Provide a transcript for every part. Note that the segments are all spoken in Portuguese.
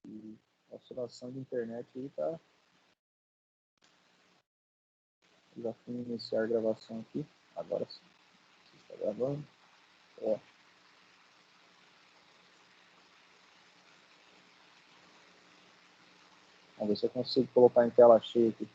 E a oscilação de internet aí tá... Já fui iniciar a gravação aqui. Agora sim. Você está gravando? É. Vamos ver se eu consigo colocar em tela cheia aqui.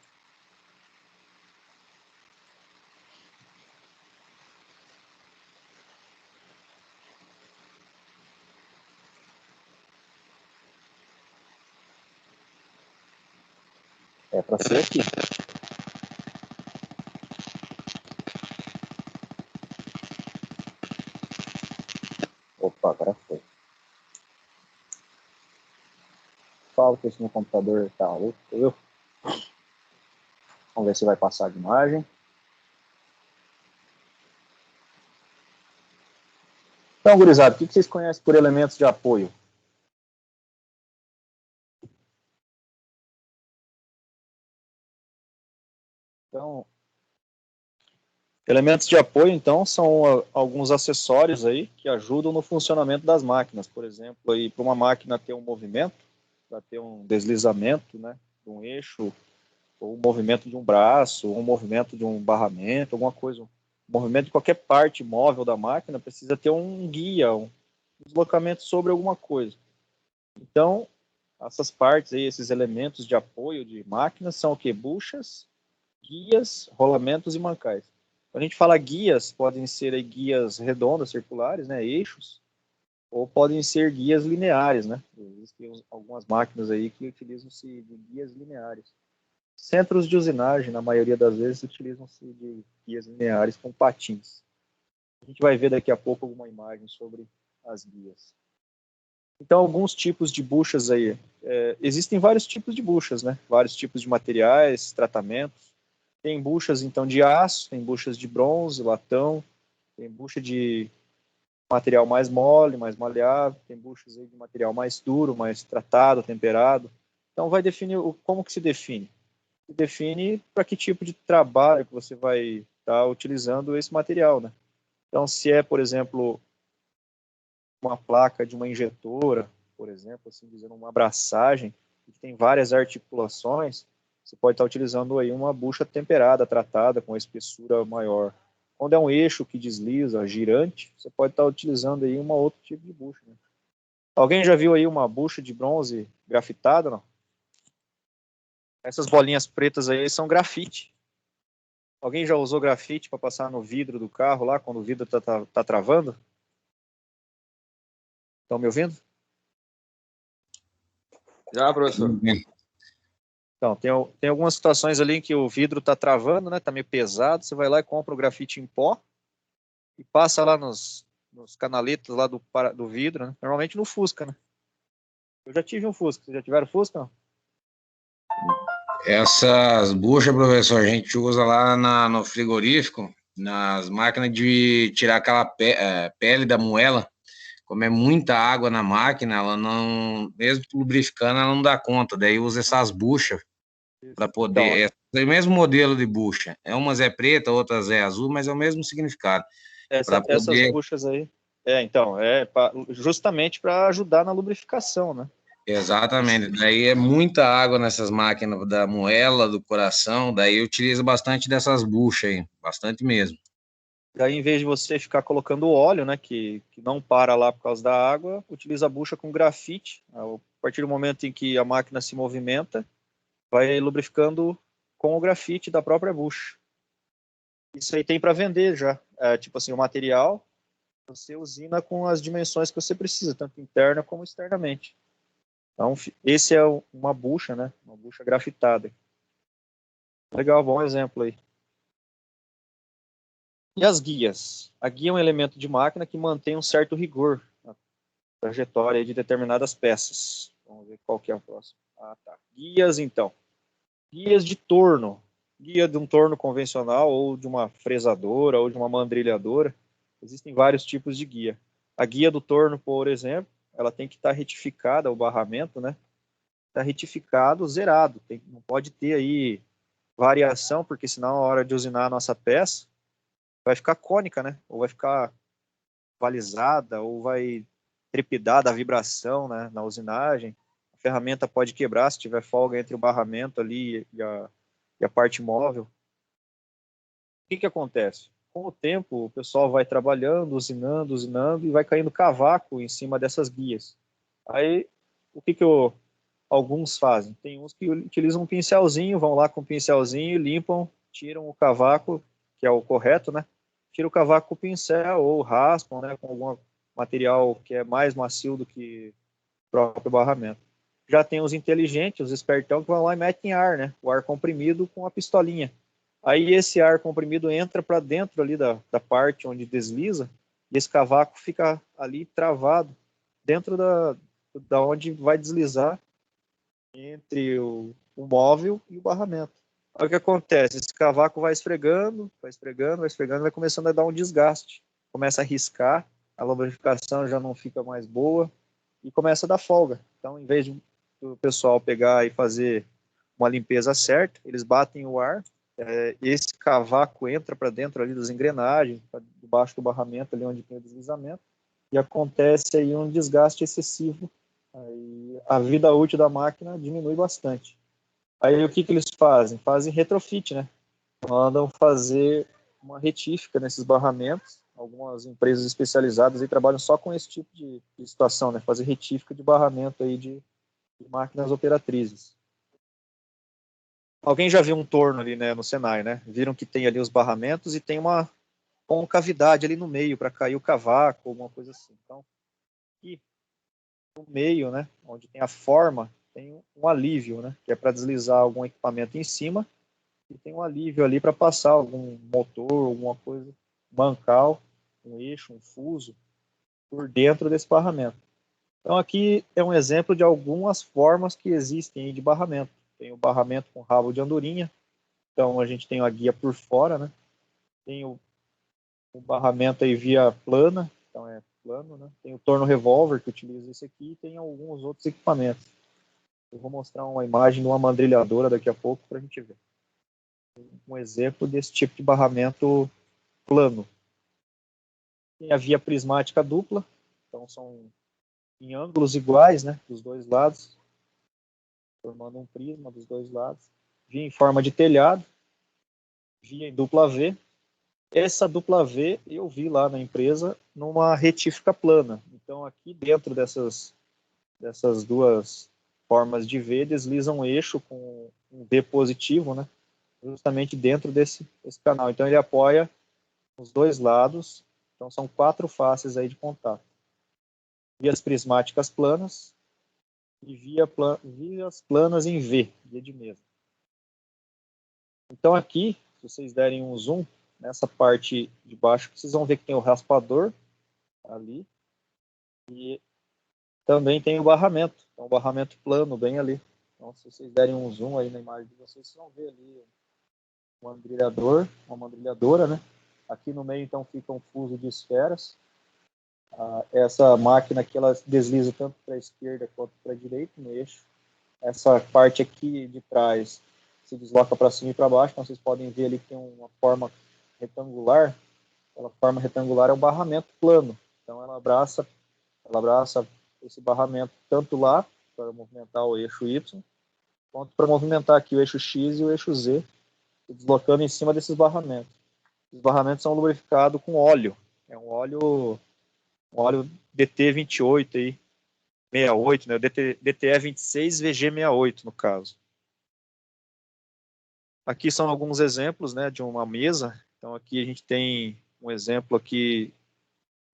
É para ser aqui. Opa, agora foi. Falo que esse meu computador tá louco, viu? Vamos ver se vai passar de imagem. Então, gurizada, o que vocês conhecem por elementos de apoio? Então, elementos de apoio, então, são alguns acessórios aí que ajudam no funcionamento das máquinas. Por exemplo, para uma máquina ter um movimento, para ter um deslizamento, né, de um eixo, ou um movimento de um braço, ou um movimento de um barramento, alguma coisa, um movimento de qualquer parte móvel da máquina, precisa ter um guia, um deslocamento sobre alguma coisa. Então, essas partes aí, esses elementos de apoio de máquinas são o quê? Buchas, guias, rolamentos e mancais. Quando a gente fala guias, podem ser aí guias redondas, circulares, né, eixos, ou podem ser guias lineares, né? Existem algumas máquinas aí que utilizam-se de guias lineares. Centros de usinagem, na maioria das vezes, utilizam-se de guias lineares com patins. A gente vai ver daqui a pouco alguma imagem sobre as guias. Então, alguns tipos de buchas aí. Existem vários tipos de buchas, né? Vários tipos de materiais, tratamentos. Tem buchas, então, de aço, tem buchas de bronze, latão, tem bucha de material mais mole, mais maleável, tem buchas aí de material mais duro, mais tratado, temperado. Então, vai definir como que se define. Se define para que tipo de trabalho que você vai estar utilizando esse material, né? Então, se é, por exemplo, uma placa de uma injetora, por exemplo, assim dizendo, uma abraçagem, que tem várias articulações, você pode estar utilizando aí uma bucha temperada, tratada, com espessura maior. Quando é um eixo que desliza, girante, você pode estar utilizando aí um outro tipo de bucha, né? Alguém já viu aí uma bucha de bronze grafitada, não? Essas bolinhas pretas aí são grafite. Alguém já usou grafite para passar no vidro do carro lá, quando o vidro tá travando? Estão me ouvindo? Já, professor. Então, tem algumas situações ali em que o vidro está travando, né? Está meio pesado. Você vai lá e compra o grafite em pó e passa lá nos canaletos lá do vidro, né? Normalmente no Fusca, né? Eu já tive um Fusca. Vocês já tiveram Fusca? Não? Essas buchas, professor, a gente usa lá no frigorífico, nas máquinas de tirar aquela pele da moela. Como é muita água na máquina, ela não, mesmo lubrificando, ela não dá conta. Daí usa essas buchas para poder. Então, É o mesmo modelo de bucha. Umas é preta, outras é azul, mas é o mesmo significado. essas buchas aí. Então, justamente para ajudar na lubrificação, né? Exatamente. Daí é muita água nessas máquinas da moela, do coração. Daí utiliza bastante dessas buchas aí, bastante mesmo. Daí, em vez de você ficar colocando óleo, né, que não para lá por causa da água, utiliza a bucha com grafite. A partir do momento em que a máquina se movimenta, vai lubrificando com o grafite da própria bucha. Isso aí tem para vender já. Tipo assim, o material, você usina com as dimensões que você precisa, tanto interna como externamente. Então, esse é uma bucha, né? Uma bucha grafitada. Legal, bom exemplo aí. E as guias? A guia é um elemento de máquina que mantém um certo rigor na trajetória de determinadas peças. Vamos ver qual que é o próximo. Ah, tá. Guias, então. Guias de torno. Guia de um torno convencional, ou de uma fresadora, ou de uma mandrilhadora. Existem vários tipos de guia. A guia do torno, por exemplo, ela tem que estar retificada, o barramento, né? Está retificado, zerado. Não pode ter aí variação, porque senão, na hora de usinar a nossa peça, vai ficar cônica, né? Ou vai ficar balizada, ou vai trepidar da vibração, né, na usinagem. ferramenta pode quebrar se tiver folga entre o barramento ali e a parte móvel. O que acontece? Com o tempo, o pessoal vai trabalhando, usinando, e vai caindo cavaco em cima dessas guias. Aí, o que alguns fazem? Tem uns que utilizam um pincelzinho, vão lá com o pincelzinho, limpam, tiram o cavaco, que é o correto, né? Tira o cavaco com o pincel ou raspam, né, com algum material que é mais macio do que o próprio barramento. Já tem os inteligentes, os espertão, que vão lá e metem ar, né? O ar comprimido com a pistolinha. Aí esse ar comprimido entra para dentro ali da parte onde desliza e esse cavaco fica ali travado dentro da onde vai deslizar entre o móvel e o barramento. Aí o que acontece? Esse cavaco vai esfregando, vai começando a dar um desgaste. Começa a riscar, a lubrificação já não fica mais boa e começa a dar folga. Então, em vez do pessoal pegar e fazer uma limpeza certa, eles batem o ar, esse cavaco entra para dentro ali das engrenagens, debaixo do barramento, ali onde tem o deslizamento, e acontece aí um desgaste excessivo. Aí a vida útil da máquina diminui bastante. Aí o que eles fazem? Fazem retrofit, né? Mandam fazer uma retífica nesses barramentos. Algumas empresas especializadas aí trabalham só com esse tipo de situação, né? Fazer retífica de barramento aí de máquinas operatrizes. Alguém já viu um torno ali, né, no Senai, né? Viram que tem ali os barramentos e tem uma concavidade ali no meio para cair o cavaco, alguma coisa assim. Então, aqui no meio, né, onde tem a forma, tem um alívio, né, que é para deslizar algum equipamento em cima, e tem um alívio ali para passar algum motor, alguma coisa, bancal, um eixo, um fuso, por dentro desse barramento. Então aqui é um exemplo de algumas formas que existem de barramento. Tem o barramento com rabo de andorinha, então a gente tem a guia por fora, né? Tem o barramento aí via plana, então é plano, né? Tem o torno revólver que utiliza esse aqui e tem alguns outros equipamentos. Eu vou mostrar uma imagem de uma mandrilhadora daqui a pouco para a gente ver. Um exemplo desse tipo de barramento plano. Tem a via prismática dupla, então são em ângulos iguais, né, dos dois lados, formando um prisma dos dois lados. Via em forma de telhado, via em dupla V. Essa dupla V eu vi lá na empresa numa retífica plana. Então aqui dentro dessas duas formas de V desliza um eixo com um V positivo, né, justamente dentro desse canal. Então ele apoia os dois lados, então são 4 faces aí de contato. Vias prismáticas planas e vias planas em V, via de mesa. Então aqui, se vocês derem um zoom, nessa parte de baixo, vocês vão ver que tem o raspador ali e também tem o barramento, então o barramento plano bem ali. Então se vocês derem um zoom aí na imagem de vocês vão ver ali um mandrilhador, uma mandrilhadora, né? Aqui no meio então fica um fuso de esferas. Essa máquina aqui ela desliza tanto para a esquerda quanto para a direita no eixo. Essa parte aqui de trás se desloca para cima e para baixo, então vocês podem ver ali que tem uma forma retangular. Aquela forma retangular é um barramento plano, então ela abraça esse barramento tanto lá para movimentar o eixo Y, quanto para movimentar aqui o eixo X e o eixo Z, deslocando em cima desses barramentos. Os barramentos são lubrificados com óleo, é um óleo DT28 aí, 68, né? DTE 26 VG68 no caso. Aqui são alguns exemplos, né, de uma mesa. Então aqui a gente tem um exemplo aqui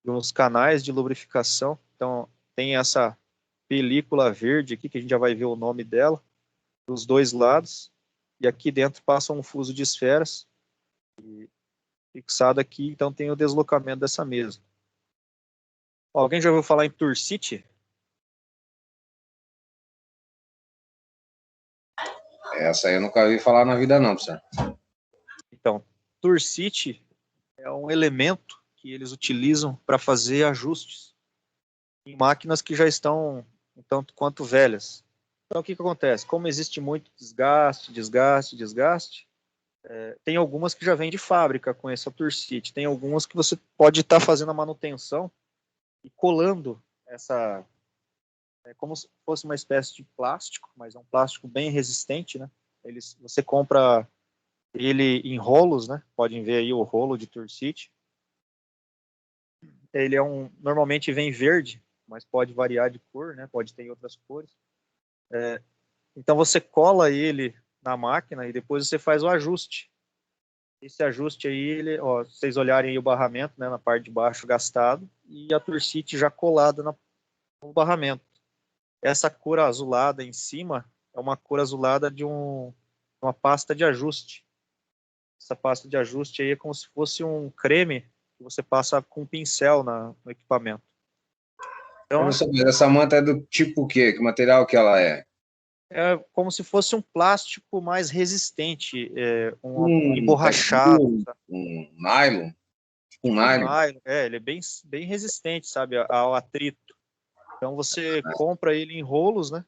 de uns canais de lubrificação. Então tem essa película verde aqui que a gente já vai ver o nome dela dos dois lados. E aqui dentro passa um fuso de esferas e fixado aqui. Então tem o deslocamento dessa mesa. Alguém já ouviu falar em Tursity? Essa aí eu nunca ouvi falar na vida não, professor. Então, Tursity é um elemento que eles utilizam para fazer ajustes em máquinas que já estão um tanto quanto velhas. Então, o que acontece? Como existe muito desgaste, tem algumas que já vêm de fábrica com essa Tursity, tem algumas que você pode estar fazendo a manutenção e colando É como se fosse uma espécie de plástico, mas é um plástico bem resistente, né? Você compra ele em rolos, né? Podem ver aí o rolo de Tursite. Ele normalmente vem verde, mas pode variar de cor, né? Pode ter outras cores. Então você cola ele na máquina e depois você faz o ajuste. Esse ajuste aí, vocês olharem aí o barramento, né, na parte de baixo gastado e a Tursite já colada no barramento. Essa cor azulada em cima é uma cor azulada de uma pasta de ajuste. Essa pasta de ajuste aí é como se fosse um creme que você passa com um pincel no equipamento. Então, Essa manta é do tipo o quê? Que material que ela é? é como se fosse um plástico mais resistente, emborrachado. Um nylon? Tipo um Um nylon? nylon, ele é bem, bem resistente, sabe, ao atrito. Então você compra ele em rolos, né?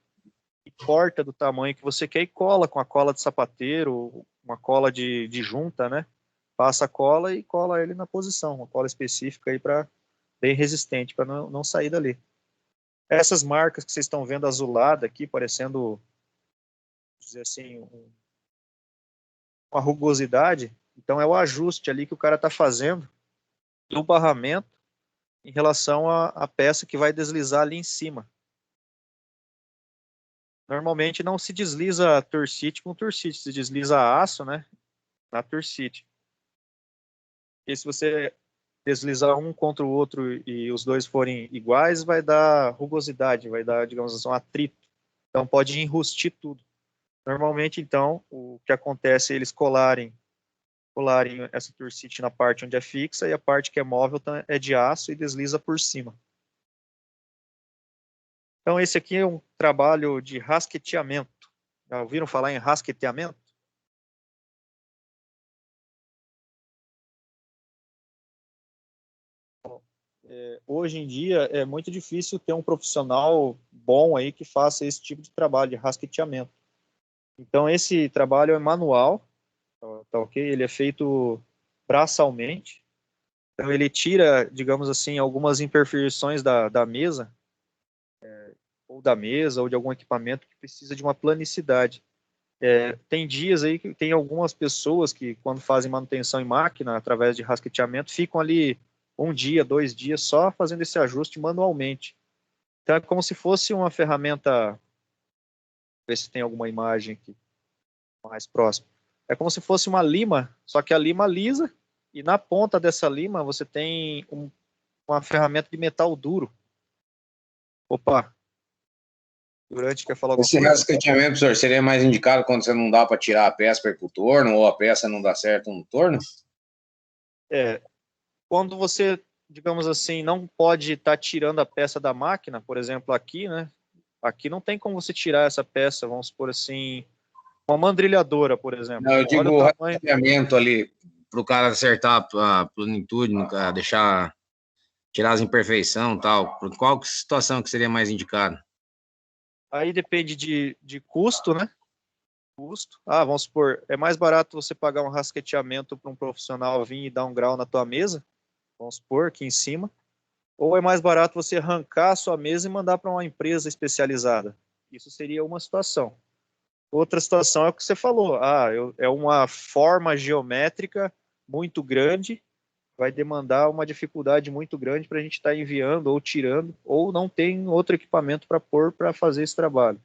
E corta do tamanho que você quer e cola com a cola de sapateiro, uma cola de junta, né? Passa a cola e cola ele na posição, uma cola específica aí para bem resistente, para não sair dali. Essas marcas que vocês estão vendo azulada aqui, parecendo, dizer assim, uma rugosidade, então é o ajuste ali que o cara está fazendo do barramento em relação à peça que vai deslizar ali em cima. Normalmente não se desliza Tursite com Tursite, se desliza aço, né, na Tursite. E se você deslizar um contra o outro e os dois forem iguais, vai dar rugosidade, vai dar, digamos assim, um atrito. Então pode enrustir tudo. Normalmente, então, o que acontece é eles colarem essa Tursite na parte onde é fixa e a parte que é móvel é de aço e desliza por cima. Então esse aqui é um trabalho de rasqueteamento. Já ouviram falar em rasqueteamento? Hoje em dia é muito difícil ter um profissional bom aí que faça esse tipo de trabalho de rasqueteamento. Então esse trabalho é manual, tá ok? Ele é feito braçalmente. Então ele tira, digamos assim, algumas imperfeições da mesa, ou da mesa, ou de algum equipamento que precisa de uma planicidade. Tem dias aí que tem algumas pessoas que, quando fazem manutenção em máquina, através de rasqueteamento, ficam ali um dia, 2 dias, só fazendo esse ajuste manualmente. Então é como se fosse uma ferramenta, ver se tem alguma imagem aqui mais próxima. É como se fosse uma lima, só que a lima lisa, e na ponta dessa lima você tem uma ferramenta de metal duro. Opa, Durante quer falar alguma Esse coisa? rasqueteamento, professor, seria mais indicado quando você não dá para tirar a peça para ir para o torno, ou a peça não dá certo no torno? É, quando você, digamos assim, não pode estar tirando a peça da máquina, por exemplo, aqui, né? Aqui não tem como você tirar essa peça, vamos supor assim, uma mandrilhadora, por exemplo. Não, eu Olha o digo o tamanho. rasqueteamento ali, para o cara acertar a plenitude, deixar, tirar as imperfeições e tal. Qual situação que seria mais indicado? Aí depende de custo, né? Custo. Vamos supor, é mais barato você pagar um rasqueteamento para um profissional vir e dar um grau na tua mesa, vamos supor, aqui em cima, ou é mais barato você arrancar a sua mesa e mandar para uma empresa especializada. Isso seria uma situação. Outra situação é o que você falou. É uma forma geométrica muito grande, vai demandar uma dificuldade muito grande para a gente estar enviando ou tirando, ou não tem outro equipamento para pôr para fazer esse trabalho.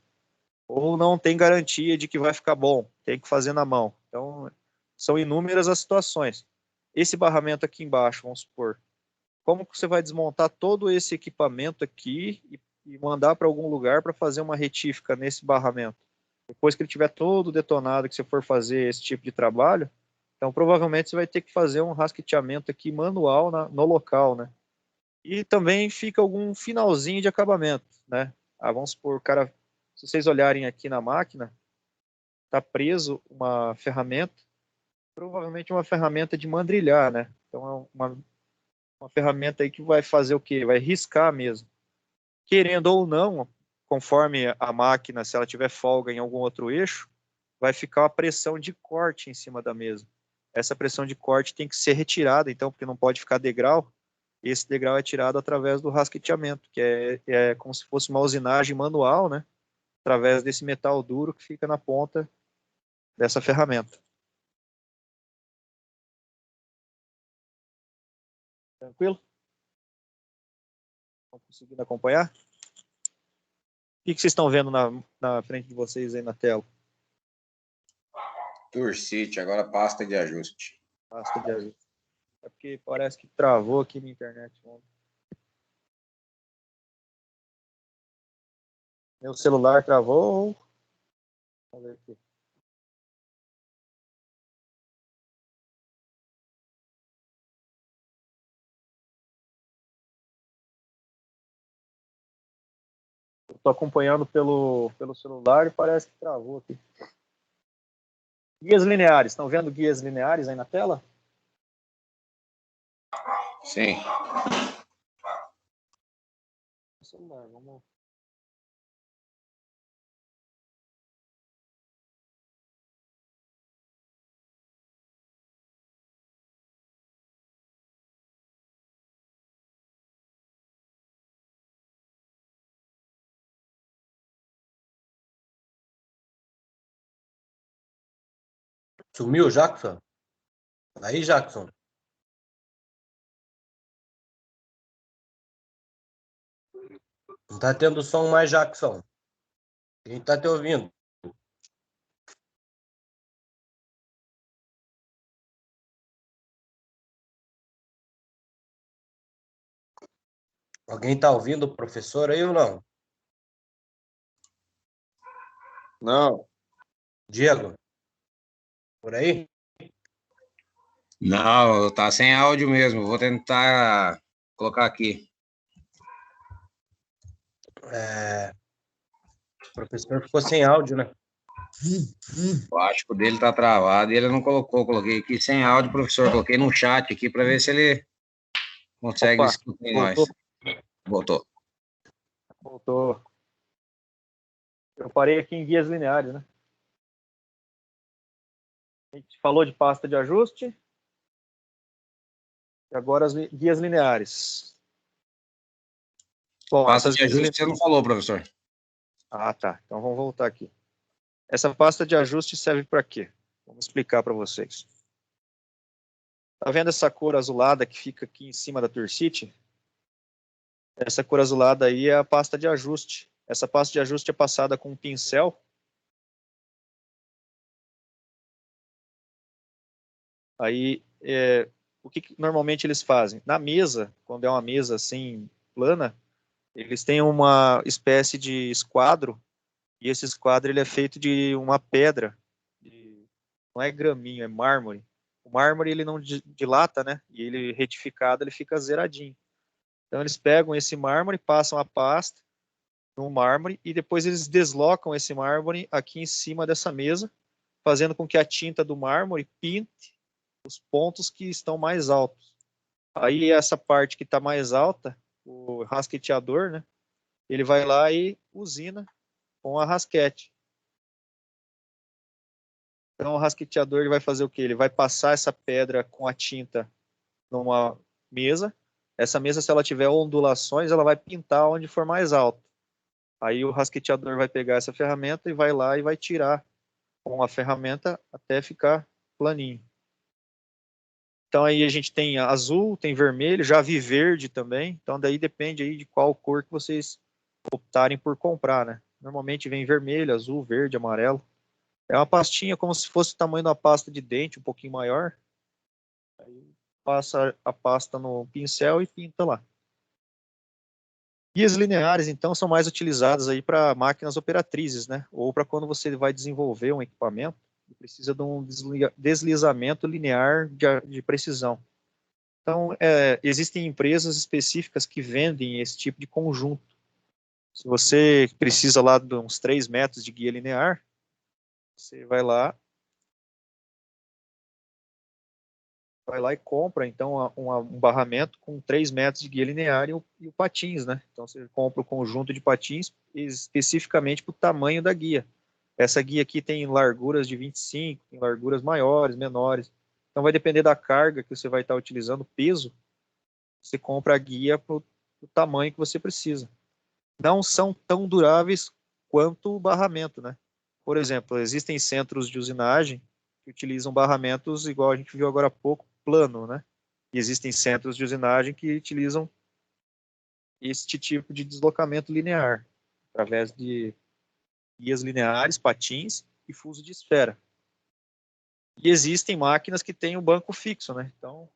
Ou não tem garantia de que vai ficar bom, tem que fazer na mão. Então, são inúmeras as situações. Esse barramento aqui embaixo, vamos supor, como que você vai desmontar todo esse equipamento aqui e mandar para algum lugar para fazer uma retífica nesse barramento? Depois que ele estiver todo detonado, que você for fazer esse tipo de trabalho, então provavelmente você vai ter que fazer um rasqueteamento aqui manual no local, né? E também fica algum finalzinho de acabamento, né? Vamos supor, cara, se vocês olharem aqui na máquina, está preso uma ferramenta, provavelmente uma ferramenta de mandrilhar, né? Então é uma ferramenta aí que vai fazer o quê? Vai riscar mesmo. Querendo ou não, conforme a máquina, se ela tiver folga em algum outro eixo, vai ficar uma pressão de corte em cima da mesa. Essa pressão de corte tem que ser retirada, então, porque não pode ficar degrau. esse degrau é tirado através do rasqueteamento, que é como se fosse uma usinagem manual, né? Através desse metal duro que fica na ponta dessa ferramenta. Tranquilo? Estão conseguindo acompanhar? O que vocês estão vendo na frente de vocês aí na tela? Tursite, agora pasta de ajuste. Pasta de ajuste. É porque parece que travou aqui minha internet. Meu celular travou. Vamos ver aqui. Estou acompanhando pelo celular e parece que travou aqui. Guias lineares. Estão vendo guias lineares aí na tela? Sim. Celular, vamos... Sumiu, Jackson? Aí, Jackson. Não tá tendo som mais, Jackson. Quem tá te ouvindo? Alguém tá ouvindo o professor aí ou não? Não. Diego? Por aí? Não, tá sem áudio mesmo. Vou tentar colocar aqui. O professor ficou sem áudio, né? Eu acho que o dele tá travado e ele não colocou. Coloquei aqui sem áudio, professor. Coloquei no chat aqui para ver se ele consegue Opa, escutar nós. Voltou. Voltou. Eu parei aqui em guias lineares, né? A gente falou de pasta de ajuste. E agora as guias lineares. Bom, Pasta essas de ajuste você não falou, professor. Ah, tá. Então vamos voltar aqui. Essa pasta de ajuste serve para quê? Vamos explicar para vocês. Tá vendo essa cor azulada que fica aqui em cima da Tursite? Essa cor azulada aí é a pasta de ajuste. Essa pasta de ajuste é passada com um pincel. Aí, o que normalmente eles fazem? Na mesa, quando é uma mesa assim, plana, eles têm uma espécie de esquadro, e esse esquadro ele é feito de uma pedra, não é graminho, é mármore. O mármore ele não dilata, né? E ele retificado, ele fica zeradinho. Então eles pegam esse mármore, passam a pasta no mármore e depois eles deslocam esse mármore aqui em cima dessa mesa, fazendo com que a tinta do mármore pinte os pontos que estão mais altos. Aí essa parte que está mais alta, o rasqueteador, né? Ele vai lá e usina com a rasquete. Então o rasqueteador ele vai fazer o quê? Ele vai passar essa pedra com a tinta numa mesa. Essa mesa, se ela tiver ondulações, ela vai pintar onde for mais alto. Aí o rasqueteador vai pegar essa ferramenta e vai lá e vai tirar com a ferramenta até ficar planinho. Então aí a gente tem azul, tem vermelho, já vi verde também. Então daí depende aí de qual cor que vocês optarem por comprar, né? Normalmente vem vermelho, azul, verde, amarelo. É uma pastinha como se fosse o tamanho de uma pasta de dente, um pouquinho maior. Aí passa a pasta no pincel e pinta lá. Guias lineares, então, são mais utilizadas aí para máquinas operatrizes, né? Ou para quando você vai desenvolver um equipamento e precisa de um deslizamento linear de precisão. Então, existem empresas específicas que vendem esse tipo de conjunto. Se você precisa lá de uns 3 metros de guia linear, você vai lá e compra, então, um barramento com 3 metros de guia linear e o patins, né? Então, você compra o conjunto de patins especificamente para o tamanho da guia. Essa guia aqui tem larguras de 25, tem larguras maiores, menores. Então, vai depender da carga que você vai estar utilizando, peso. você compra a guia para o tamanho que você precisa. Não são tão duráveis quanto o barramento, né? Por exemplo, existem centros de usinagem que utilizam barramentos, igual a gente viu agora há pouco, plano, né? E existem centros de usinagem que utilizam este tipo de deslocamento linear, através de guias lineares, patins e fuso de esfera. E existem máquinas que têm o banco fixo, né? Então,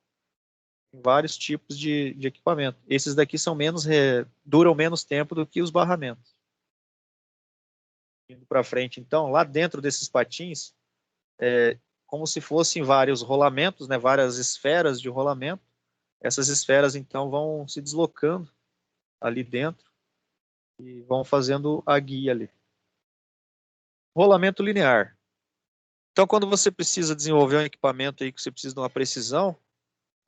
tem vários tipos de equipamento. Esses daqui são duram menos tempo do que os barramentos. Indo para frente, então, lá dentro desses patins, como se fossem vários rolamentos, né? Várias esferas de rolamento. Essas esferas, então, vão se deslocando ali dentro e vão fazendo a guia ali. Rolamento linear. Então, quando você precisa desenvolver um equipamento aí que você precisa de uma precisão,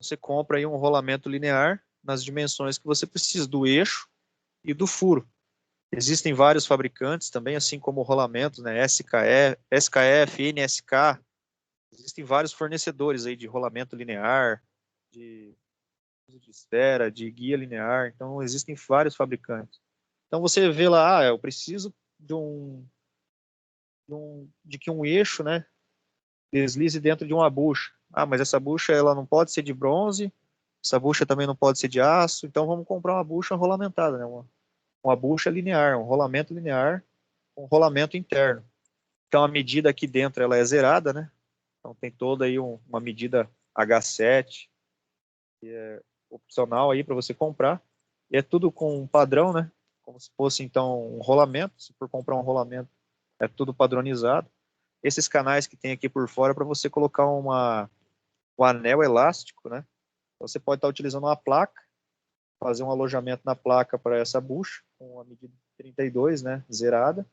você compra aí um rolamento linear nas dimensões que você precisa, do eixo e do furo. Existem vários fabricantes também, assim como rolamentos, né? SKF, NSK. Existem vários fornecedores aí de rolamento linear, de esfera, de guia linear. Então, existem vários fabricantes. Então, você vê lá, eu preciso de que um eixo, né, deslize dentro de uma bucha. Mas essa bucha ela não pode ser de bronze, essa bucha também não pode ser de aço, então vamos comprar uma bucha rolamentada, né? Uma bucha linear, um rolamento linear, um rolamento interno. Então a medida aqui dentro ela é zerada, né? Então tem toda aí uma medida H7, que é opcional aí para você comprar. E é tudo com um padrão, né? Como se fosse então um rolamento. Se for comprar um rolamento, é tudo padronizado. Esses canais que tem aqui por fora para você colocar um anel elástico, né? Você pode estar utilizando uma placa, fazer um alojamento na placa para essa bucha, com a medida 32, né? Zerada.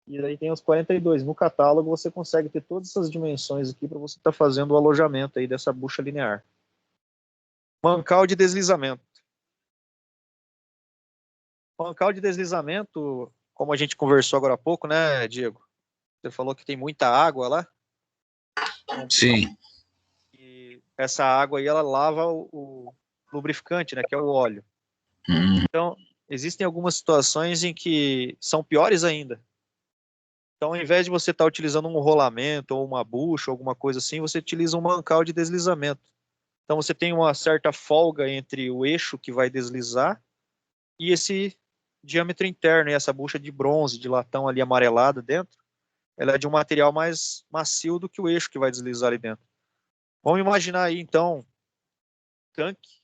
E aí tem os 42. No catálogo você consegue ter todas essas dimensões aqui para você estar fazendo o alojamento aí dessa bucha linear. Mancal de deslizamento. Mancal de deslizamento, como a gente conversou agora há pouco, né, Diego? Você falou que tem muita água lá. Sim. E essa água aí, ela lava o lubrificante, né, que é o óleo. Então, existem algumas situações em que são piores ainda. Então, ao invés de você estar utilizando um rolamento ou uma bucha, alguma coisa assim, você utiliza um mancal de deslizamento. Então, você tem uma certa folga entre o eixo que vai deslizar e esse diâmetro interno, e essa bucha de bronze, de latão ali amarelada dentro, ela é de um material mais macio do que o eixo que vai deslizar ali dentro. Vamos imaginar aí, então, tanque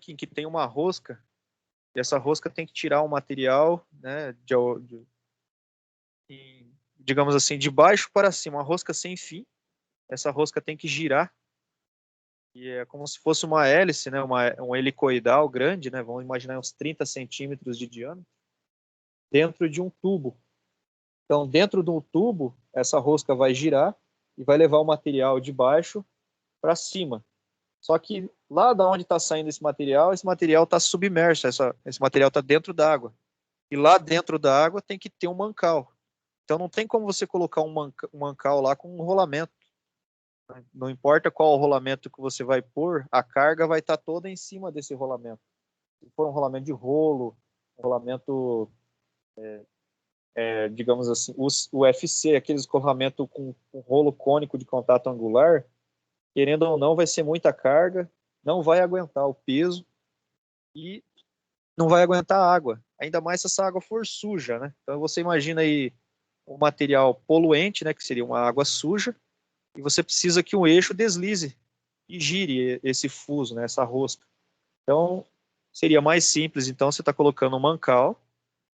em que tem uma rosca, e essa rosca tem que tirar o material, né, digamos assim, de baixo para cima, uma rosca sem fim. Essa rosca tem que girar, e é como se fosse uma hélice, né, um helicoidal grande, né, vamos imaginar uns 30 centímetros de diâmetro, dentro de um tubo. Então, dentro do tubo, essa rosca vai girar e vai levar o material de baixo para cima. Só que lá da onde está saindo esse material está submerso, esse material está dentro d'água. E lá dentro da água tem que ter um mancal. Então não tem como você colocar um mancal lá com um rolamento. Não importa qual o rolamento que você vai pôr, a carga vai estar toda em cima desse rolamento. Se for um rolamento de rolo, um rolamento, digamos assim, o UFC, aqueles rolamentos com rolo cônico de contato angular, querendo ou não, vai ser muita carga, não vai aguentar o peso e não vai aguentar a água. Ainda mais se essa água for suja, né? Então você imagina aí um material poluente, né, que seria uma água suja, e você precisa que um eixo deslize e gire esse fuso, né, essa rosca. Então seria mais simples, então você está colocando um mancal,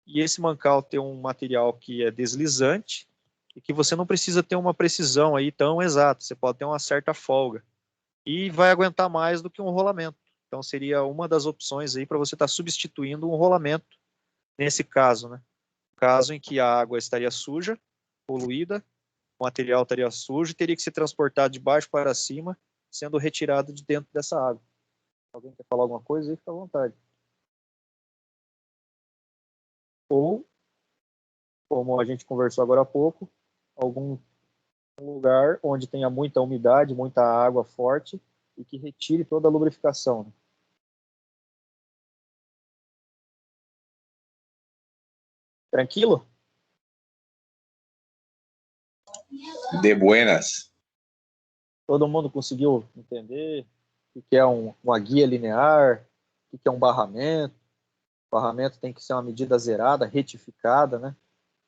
e esse mancal tem um material que é deslizante e que você não precisa ter uma precisão aí tão exata, você pode ter uma certa folga e vai aguentar mais do que um rolamento. Então seria uma das opções aí para você estar substituindo um rolamento nesse caso, né? Caso em que a água estaria suja, poluída, o material estaria sujo e teria que ser transportado de baixo para cima, sendo retirado de dentro dessa água. Alguém quer falar alguma coisa aí? Fica à vontade. Ou, como a gente conversou agora há pouco, algum lugar onde tenha muita umidade, muita água forte e que retire toda a lubrificação, né? Tranquilo? De buenas. Todo mundo conseguiu entender o que é uma guia linear, o que é um barramento? O barramento tem que ser uma medida zerada, retificada, né?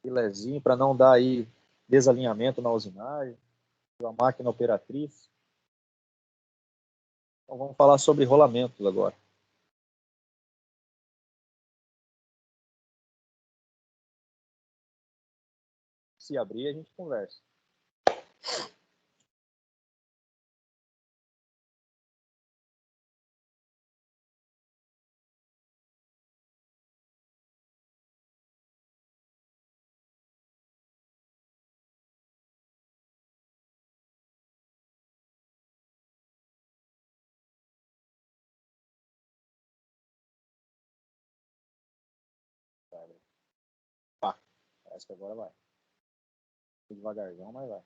Filezinho, para não dar aí desalinhamento na usinagem, da máquina operatriz. Então vamos falar sobre rolamentos agora. Se abrir, a gente conversa. Pá, parece que agora vai. Devagarzão, mas vai.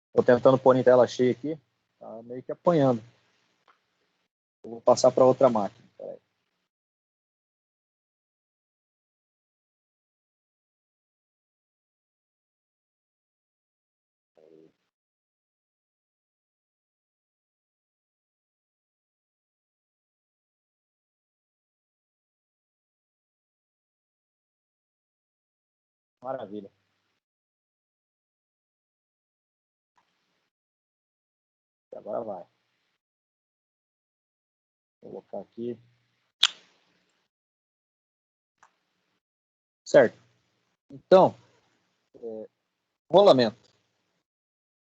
Estou tentando pôr em tela cheia aqui, tá meio que apanhando. Eu vou passar para outra máquina. Peraí. Maravilha. Agora vai. Vou colocar aqui. Certo. Então, rolamento.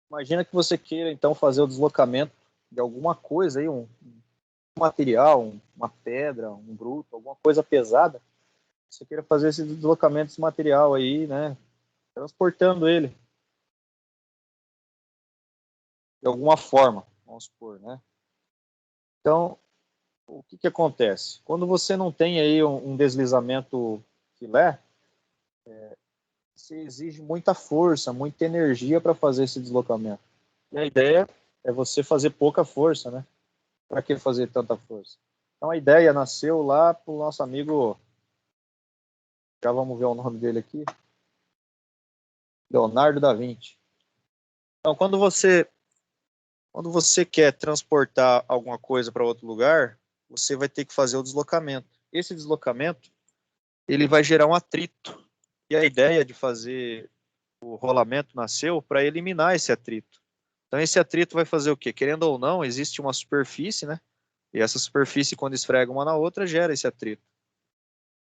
Imagina que você queira, então, fazer o deslocamento de alguma coisa aí, um material, uma pedra, um bruto, alguma coisa pesada. Você queira fazer esse deslocamento desse material aí, né? Transportando ele de alguma forma, vamos supor, né? Então, o que acontece? Quando você não tem aí um deslizamento filé, você exige muita força, muita energia para fazer esse deslocamento. E a ideia é você fazer pouca força, né? Para que fazer tanta força? Então a ideia nasceu lá para o nosso amigo, já vamos ver o nome dele aqui, Leonardo da Vinci. Então quando você quer transportar alguma coisa para outro lugar, você vai ter que fazer o deslocamento. Esse deslocamento, ele vai gerar um atrito. E a ideia de fazer o rolamento nasceu para eliminar esse atrito. Então esse atrito vai fazer o quê? Querendo ou não, existe uma superfície, né? E essa superfície, quando esfrega uma na outra, gera esse atrito.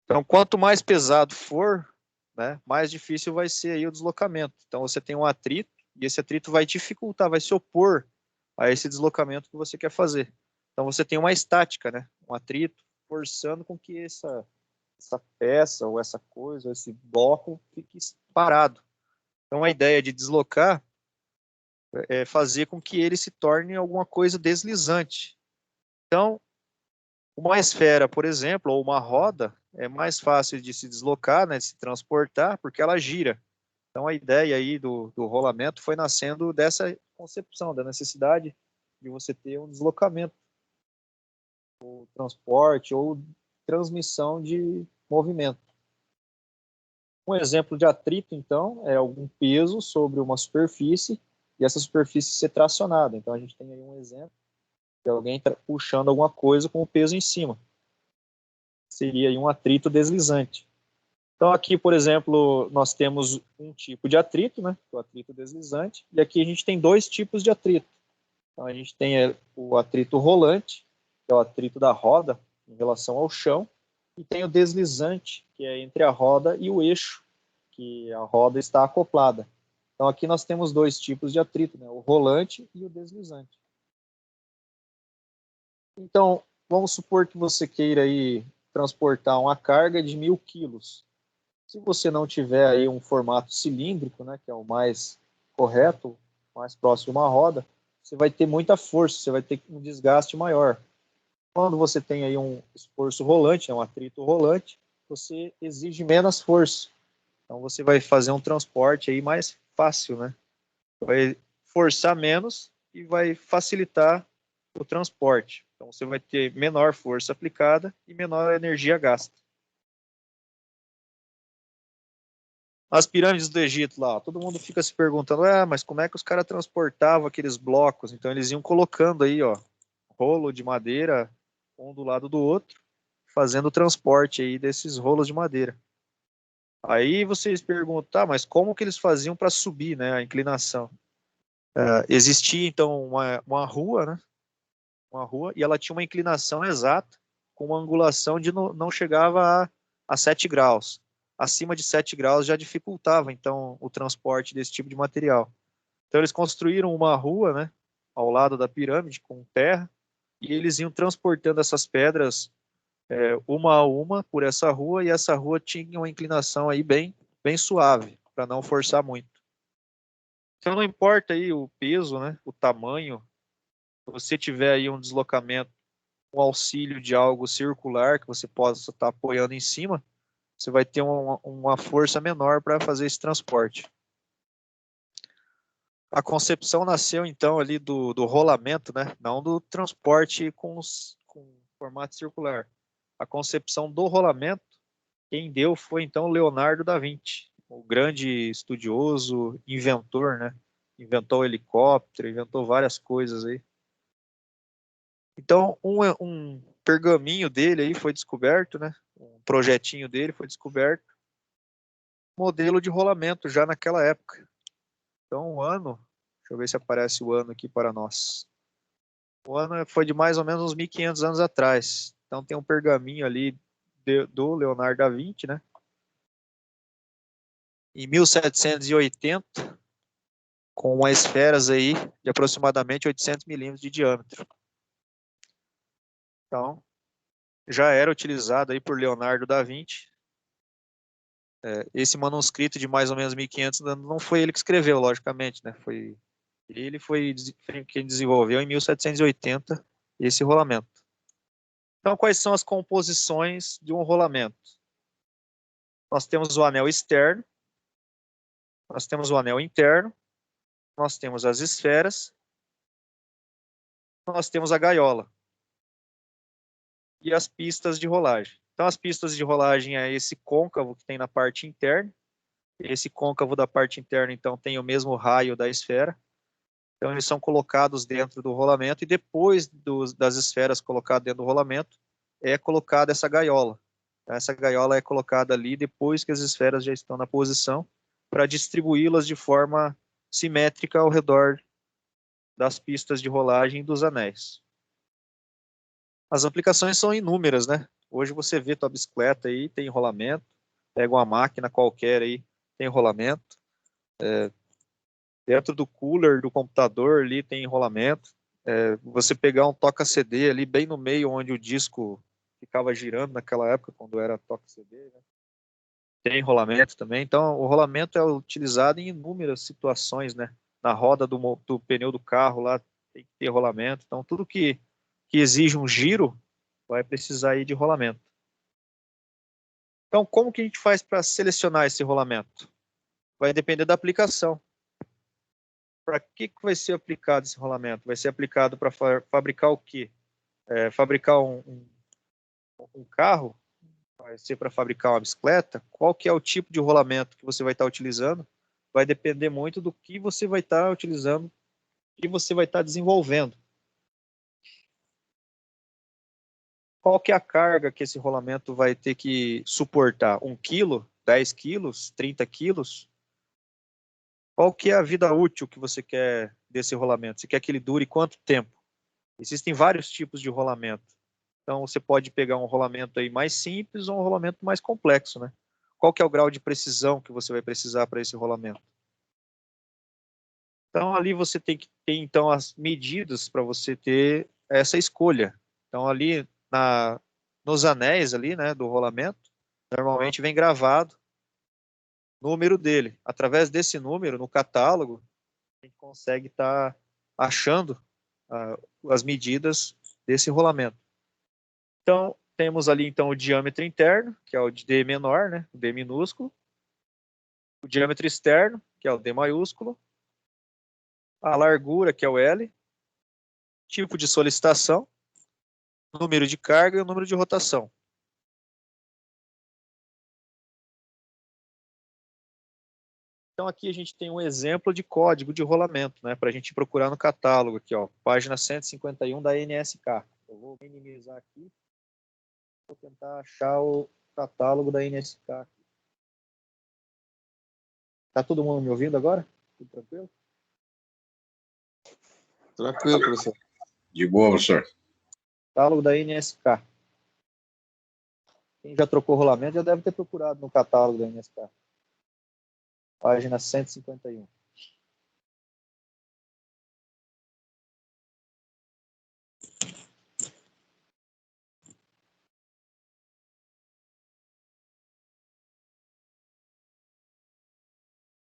Então, quanto mais pesado for, né, mais difícil vai ser aí o deslocamento. Então, você tem um atrito, e esse atrito vai dificultar, vai se opor a esse deslocamento que você quer fazer. Então, você tem uma estática, né, um atrito, forçando com que essa peça, ou essa coisa, ou esse bloco fique parado. Então, a ideia de deslocar é fazer com que ele se torne alguma coisa deslizante. Então, uma esfera, por exemplo, ou uma roda, é mais fácil de se deslocar, né, de se transportar, porque ela gira. Então, a ideia aí do rolamento foi nascendo dessa concepção, da necessidade de você ter um deslocamento, ou transporte, ou transmissão de movimento. Um exemplo de atrito, então, é algum peso sobre uma superfície e essa superfície ser tracionada. Então, a gente tem aí um exemplo de alguém puxando alguma coisa com o peso em cima. Seria aí um atrito deslizante. Então, aqui, por exemplo, nós temos um tipo de atrito, né, o atrito deslizante, e aqui a gente tem dois tipos de atrito. Então, a gente tem o atrito rolante, que é o atrito da roda em relação ao chão, e tem o deslizante, que é entre a roda e o eixo, que a roda está acoplada. Então, aqui nós temos dois tipos de atrito, né, o rolante e o deslizante. Então, vamos supor que você queira aí transportar uma carga de 1.000 quilos. Se você não tiver aí um formato cilíndrico, né, que é o mais correto, mais próximo de uma roda, você vai ter muita força, você vai ter um desgaste maior. Quando você tem aí um esforço rolante, um atrito rolante, você exige menos força. Então você vai fazer um transporte aí mais fácil, né? Vai forçar menos e vai facilitar o transporte. Então você vai ter menor força aplicada e menor energia gasta. As pirâmides do Egito lá, todo mundo fica se perguntando, mas como é que os caras transportavam aqueles blocos? Então eles iam colocando aí, ó, rolo de madeira um do lado do outro, fazendo o transporte aí desses rolos de madeira. Aí vocês perguntam, tá, mas como que eles faziam para subir, né, a inclinação? Existia então uma rua, né? Uma rua, e ela tinha uma inclinação exata, com uma angulação de não chegava a 7 graus. Acima de 7 graus já dificultava, então, o transporte desse tipo de material. Então, eles construíram uma rua, né, ao lado da pirâmide, com terra, e eles iam transportando essas pedras uma a uma por essa rua, e essa rua tinha uma inclinação aí bem suave, para não forçar muito. Então, não importa aí o peso, né, o tamanho, se você tiver aí um deslocamento, um auxílio de algo circular que você possa estar apoiando em cima, você vai ter uma força menor para fazer esse transporte. A concepção nasceu então ali do rolamento, né? Não do transporte com formato circular. A concepção do rolamento, quem deu foi então Leonardo da Vinci, o grande estudioso, inventor, né? Inventou o helicóptero, inventou várias coisas aí. Então, um pergaminho dele aí foi descoberto, né? Um projetinho dele foi descoberto, modelo de rolamento já naquela época. Então, o ano, deixa eu ver se aparece o ano aqui para nós. O ano foi de mais ou menos uns 1.500 anos atrás. Então, tem um pergaminho ali do Leonardo da Vinci, né? Em 1780, com uma esferas aí de aproximadamente 800 milímetros de diâmetro. Então, já era utilizado aí por Leonardo da Vinci. Esse manuscrito de mais ou menos 1.500 não foi ele que escreveu, logicamente, né? Ele foi quem desenvolveu em 1780 esse rolamento. Então, quais são as composições de um rolamento? Nós temos o anel externo, nós temos o anel interno, nós temos as esferas, nós temos a gaiola e as pistas de rolagem. Então, as pistas de rolagem é esse côncavo que tem na parte interna. Esse côncavo da parte interna, então, tem o mesmo raio da esfera. Então, eles são colocados dentro do rolamento e depois das esferas colocadas dentro do rolamento, é colocada essa gaiola. Essa gaiola é colocada ali depois que as esferas já estão na posição para distribuí-las de forma simétrica ao redor das pistas de rolagem e dos anéis. As aplicações são inúmeras, né? Hoje você vê tua bicicleta aí, tem rolamento, pega uma máquina qualquer aí, tem rolamento. Dentro do cooler do computador ali tem enrolamento. Você pegar um toca-CD ali bem no meio onde o disco ficava girando naquela época, quando era toca-CD, né? Tem rolamento também. Então, o rolamento é utilizado em inúmeras situações, né? Na roda do pneu do carro lá tem que ter rolamento. Então, tudo que exige um giro vai precisar aí de rolamento. Então, como que a gente faz para selecionar esse rolamento? Vai depender da aplicação. Para que vai ser aplicado esse rolamento? Vai ser aplicado para fabricar o quê? Fabricar um carro? Vai ser para fabricar uma bicicleta? Qual que é o tipo de rolamento que você vai estar utilizando? Vai depender muito do que você vai estar utilizando e você vai estar desenvolvendo. Qual que é a carga que esse rolamento vai ter que suportar? 1 quilo? 10 quilos? 30 quilos? Qual que é a vida útil que você quer desse rolamento? Você quer que ele dure quanto tempo? Existem vários tipos de rolamento. Então, você pode pegar um rolamento aí mais simples ou um rolamento mais complexo, né? Qual que é o grau de precisão que você vai precisar para esse rolamento? Então, ali você tem que ter, então, as medidas para você ter essa escolha. Então, ali nos anéis ali, né, do rolamento, normalmente vem gravado o número dele. Através desse número, no catálogo, a gente consegue estar achando as medidas desse rolamento. Então, temos ali então o diâmetro interno, que é o de D menor, né, o D minúsculo. O diâmetro externo, que é o D maiúsculo. A largura, que é o L. Tipo de solicitação. Número de carga e o número de rotação. Então, aqui a gente tem um exemplo de código de rolamento, né, para a gente procurar no catálogo aqui, ó, página 151 da NSK. Eu vou minimizar aqui, vou tentar achar o catálogo da NSK. Tá todo mundo me ouvindo agora? Tudo tranquilo? Tranquilo, professor. De boa, professor. Catálogo da NSK. Quem já trocou rolamento já deve ter procurado no catálogo da NSK. Página 151.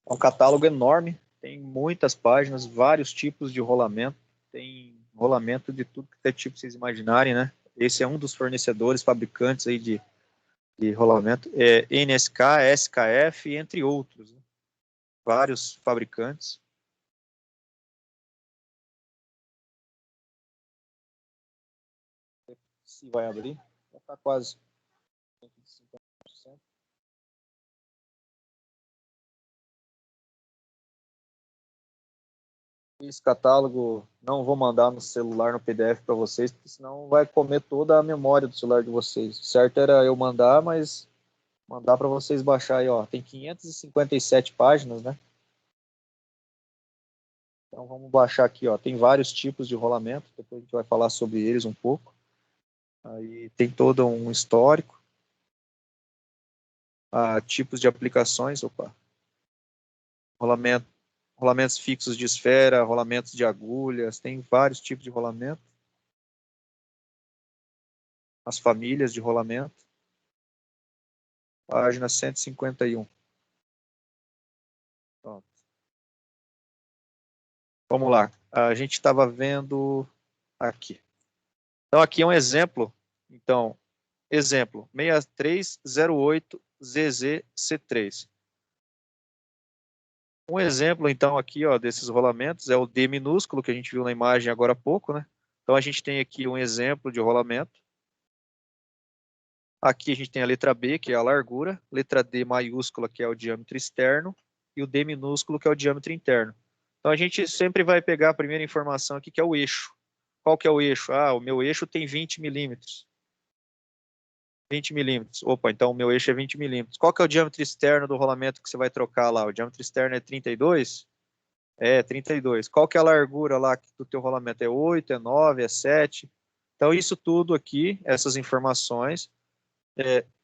É um catálogo enorme, tem muitas páginas, vários tipos de rolamento, tem rolamento de tudo que é tipo vocês imaginarem, né? Esse é um dos fornecedores, fabricantes aí de rolamento, é NSK, SKF, entre outros, né? Vários fabricantes. Se vai abrir, já está quase 50%. Esse catálogo não vou mandar no celular, no PDF para vocês, porque senão vai comer toda a memória do celular de vocês. O certo era eu mandar, mas mandar para vocês baixar aí, ó. Tem 557 páginas, né? Então vamos baixar aqui, ó. Tem vários tipos de rolamento, depois a gente vai falar sobre eles um pouco. Aí tem todo um histórico. Tipos de aplicações, rolamentos fixos de esfera, rolamentos de agulhas, tem vários tipos de rolamento. As famílias de rolamento. Página 151. Pronto. Vamos lá. A gente estava vendo aqui. Então, aqui é um exemplo. Então, exemplo, 6308ZZC3. Um exemplo, então, aqui, ó, desses rolamentos é o D minúsculo, que a gente viu na imagem agora há pouco, né? Então, a gente tem aqui um exemplo de rolamento. Aqui a gente tem a letra B, que é a largura, letra D maiúscula, que é o diâmetro externo, e o D minúsculo, que é o diâmetro interno. Então, a gente sempre vai pegar a primeira informação aqui, que é o eixo. Qual que é o eixo? O meu eixo tem 20 milímetros. 20 milímetros. Opa, então o meu eixo é 20 milímetros. Qual que é o diâmetro externo do rolamento que você vai trocar lá? O diâmetro externo é 32? É, 32. Qual que é a largura lá do teu rolamento? É 8, é 9, é 7? Então, isso tudo aqui, essas informações,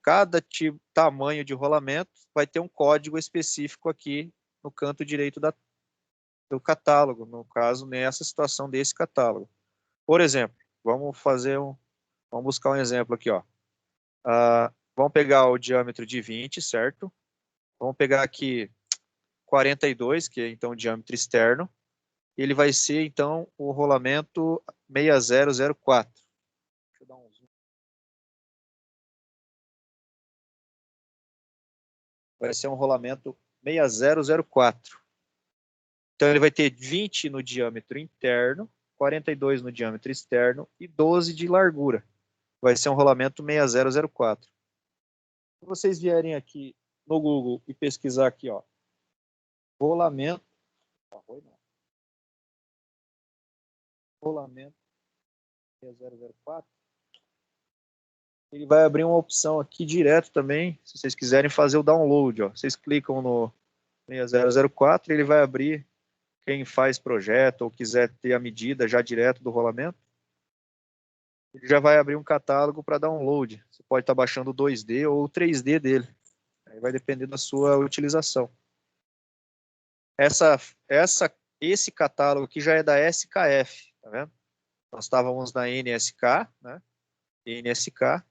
cada tipo, tamanho de rolamento vai ter um código específico aqui no canto direito do catálogo, no caso, nessa situação desse catálogo. Por exemplo, vamos buscar um exemplo aqui, ó. Vamos pegar o diâmetro de 20, certo? Vamos pegar aqui 42, que é então o diâmetro externo. Ele vai ser então o rolamento 6004. Deixa eu dar um zoom. Vai ser um rolamento 6004. Então ele vai ter 20 no diâmetro interno, 42 no diâmetro externo e 12 de largura. Vai ser um rolamento 6004. Se vocês vierem aqui no Google e pesquisar aqui, ó, rolamento 6004, ele vai abrir uma opção aqui direto também, se vocês quiserem fazer o download, ó. Vocês clicam no 6004 e ele vai abrir, quem faz projeto ou quiser ter a medida já direto do rolamento, ele já vai abrir um catálogo para download. Você pode estar baixando o 2D ou o 3D dele. Aí vai depender da sua utilização. Esse catálogo aqui já é da SKF, tá vendo? Nós estávamos na NSK, né? NSK,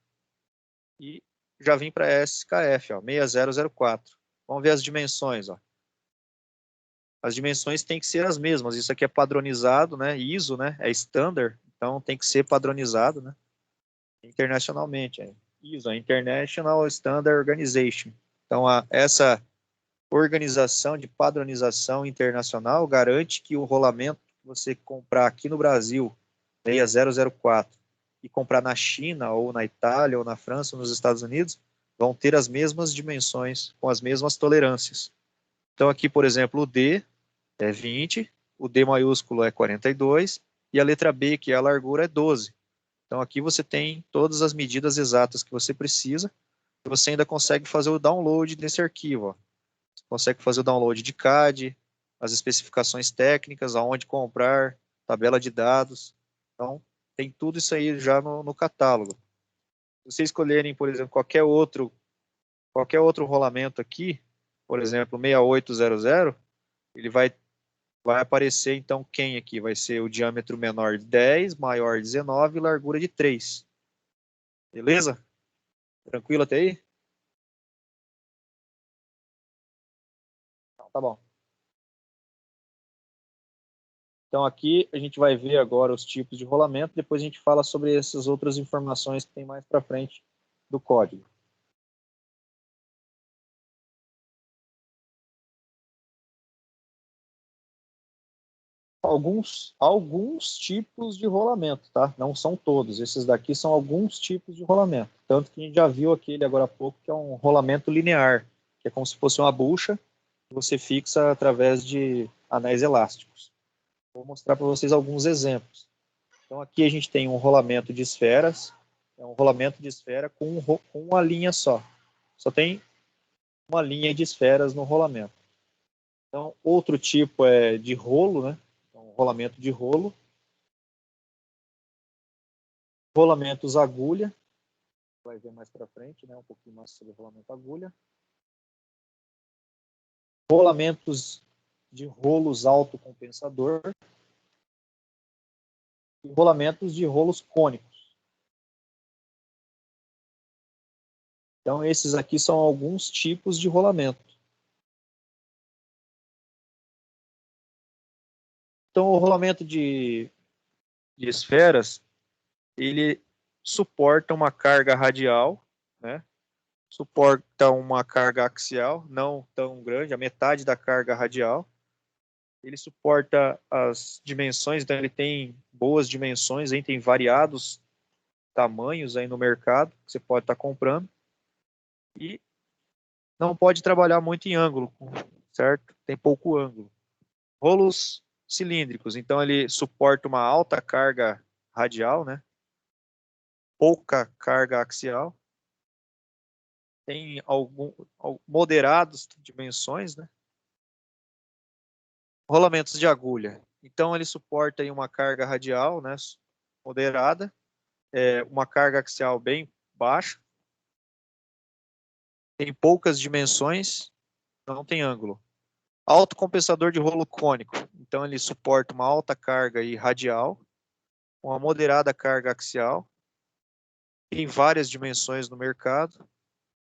e já vim para a SKF, ó, 6004. Vamos ver as dimensões, ó. As dimensões têm que ser as mesmas. Isso aqui é padronizado, né? ISO, né? É standard, então tem que ser padronizado, né? internacionalmente. ISO, a International Standard Organization. Então, essa organização de padronização internacional garante que o rolamento que você comprar aqui no Brasil, 6004, e comprar na China, ou na Itália, ou na França, ou nos Estados Unidos, vão ter as mesmas dimensões, com as mesmas tolerâncias. Então, aqui, por exemplo, o D é 20, o D maiúsculo é 42, e a letra B, que é a largura, é 12. Então, aqui você tem todas as medidas exatas que você precisa, e você ainda consegue fazer o download desse arquivo. Ó. Você consegue fazer o download de CAD, as especificações técnicas, aonde comprar, tabela de dados. Então, tem tudo isso aí já no catálogo. Se vocês escolherem, por exemplo, qualquer outro rolamento aqui, por exemplo, 6800, ele vai aparecer, então, quem aqui? Vai ser o diâmetro menor de 10, maior 19 e largura de 3. Beleza? Tranquilo até aí? Então, tá bom. Então, aqui a gente vai ver agora os tipos de rolamento, depois a gente fala sobre essas outras informações que tem mais para frente do código. Alguns tipos de rolamento, tá? Não são todos. Esses daqui são alguns tipos de rolamento. Tanto que a gente já viu aquele agora há pouco, que é um rolamento linear, que é como se fosse uma bucha que você fixa através de anéis elásticos. Vou mostrar para vocês alguns exemplos. Então, aqui a gente tem um rolamento de esferas. É um rolamento de esfera com uma linha só. Só tem uma linha de esferas no rolamento. Então, outro tipo é de rolo, né? Então, rolamento de rolo. Rolamentos agulha, vai ver mais para frente, né? Um pouquinho mais sobre rolamento agulha. Rolamentos de rolos autocompensador e rolamentos de rolos cônicos. Então, esses aqui são alguns tipos de rolamento. Então, o rolamento de esferas, ele suporta uma carga radial, né? Suporta uma carga axial, não tão grande, a metade da carga radial. Ele suporta as dimensões, então ele tem boas dimensões, hein? Tem variados tamanhos aí no mercado que você pode estar comprando. E não pode trabalhar muito em ângulo, certo? Tem pouco ângulo. Rolos cilíndricos, então ele suporta uma alta carga radial, né? Pouca carga axial. Tem moderados dimensões, né? Rolamentos de agulha. Então ele suporta aí uma carga radial, né? Moderada, uma carga axial bem baixa. Tem poucas dimensões, não tem ângulo. Autocompensador de rolo cônico. Então ele suporta uma alta carga aí radial, uma moderada carga axial, tem várias dimensões no mercado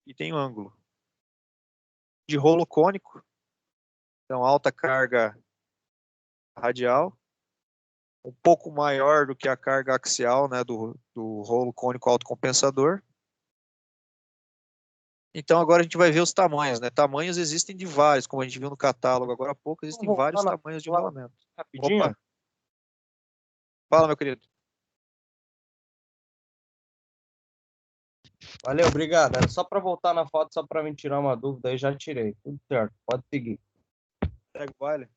e tem ângulo. De rolo cônico, então alta carga radial, um pouco maior do que a carga axial, né, do rolo cônico autocompensador. Então agora a gente vai ver os tamanhos, né? Tamanhos existem de vários, como a gente viu no catálogo agora há pouco, existem vários tamanhos de rolamento. Rapidinho. Opa, fala, meu querido. Valeu, obrigado. Era só para voltar na foto, só para me tirar uma dúvida aí, já tirei. Tudo certo, pode seguir. Segue o baile.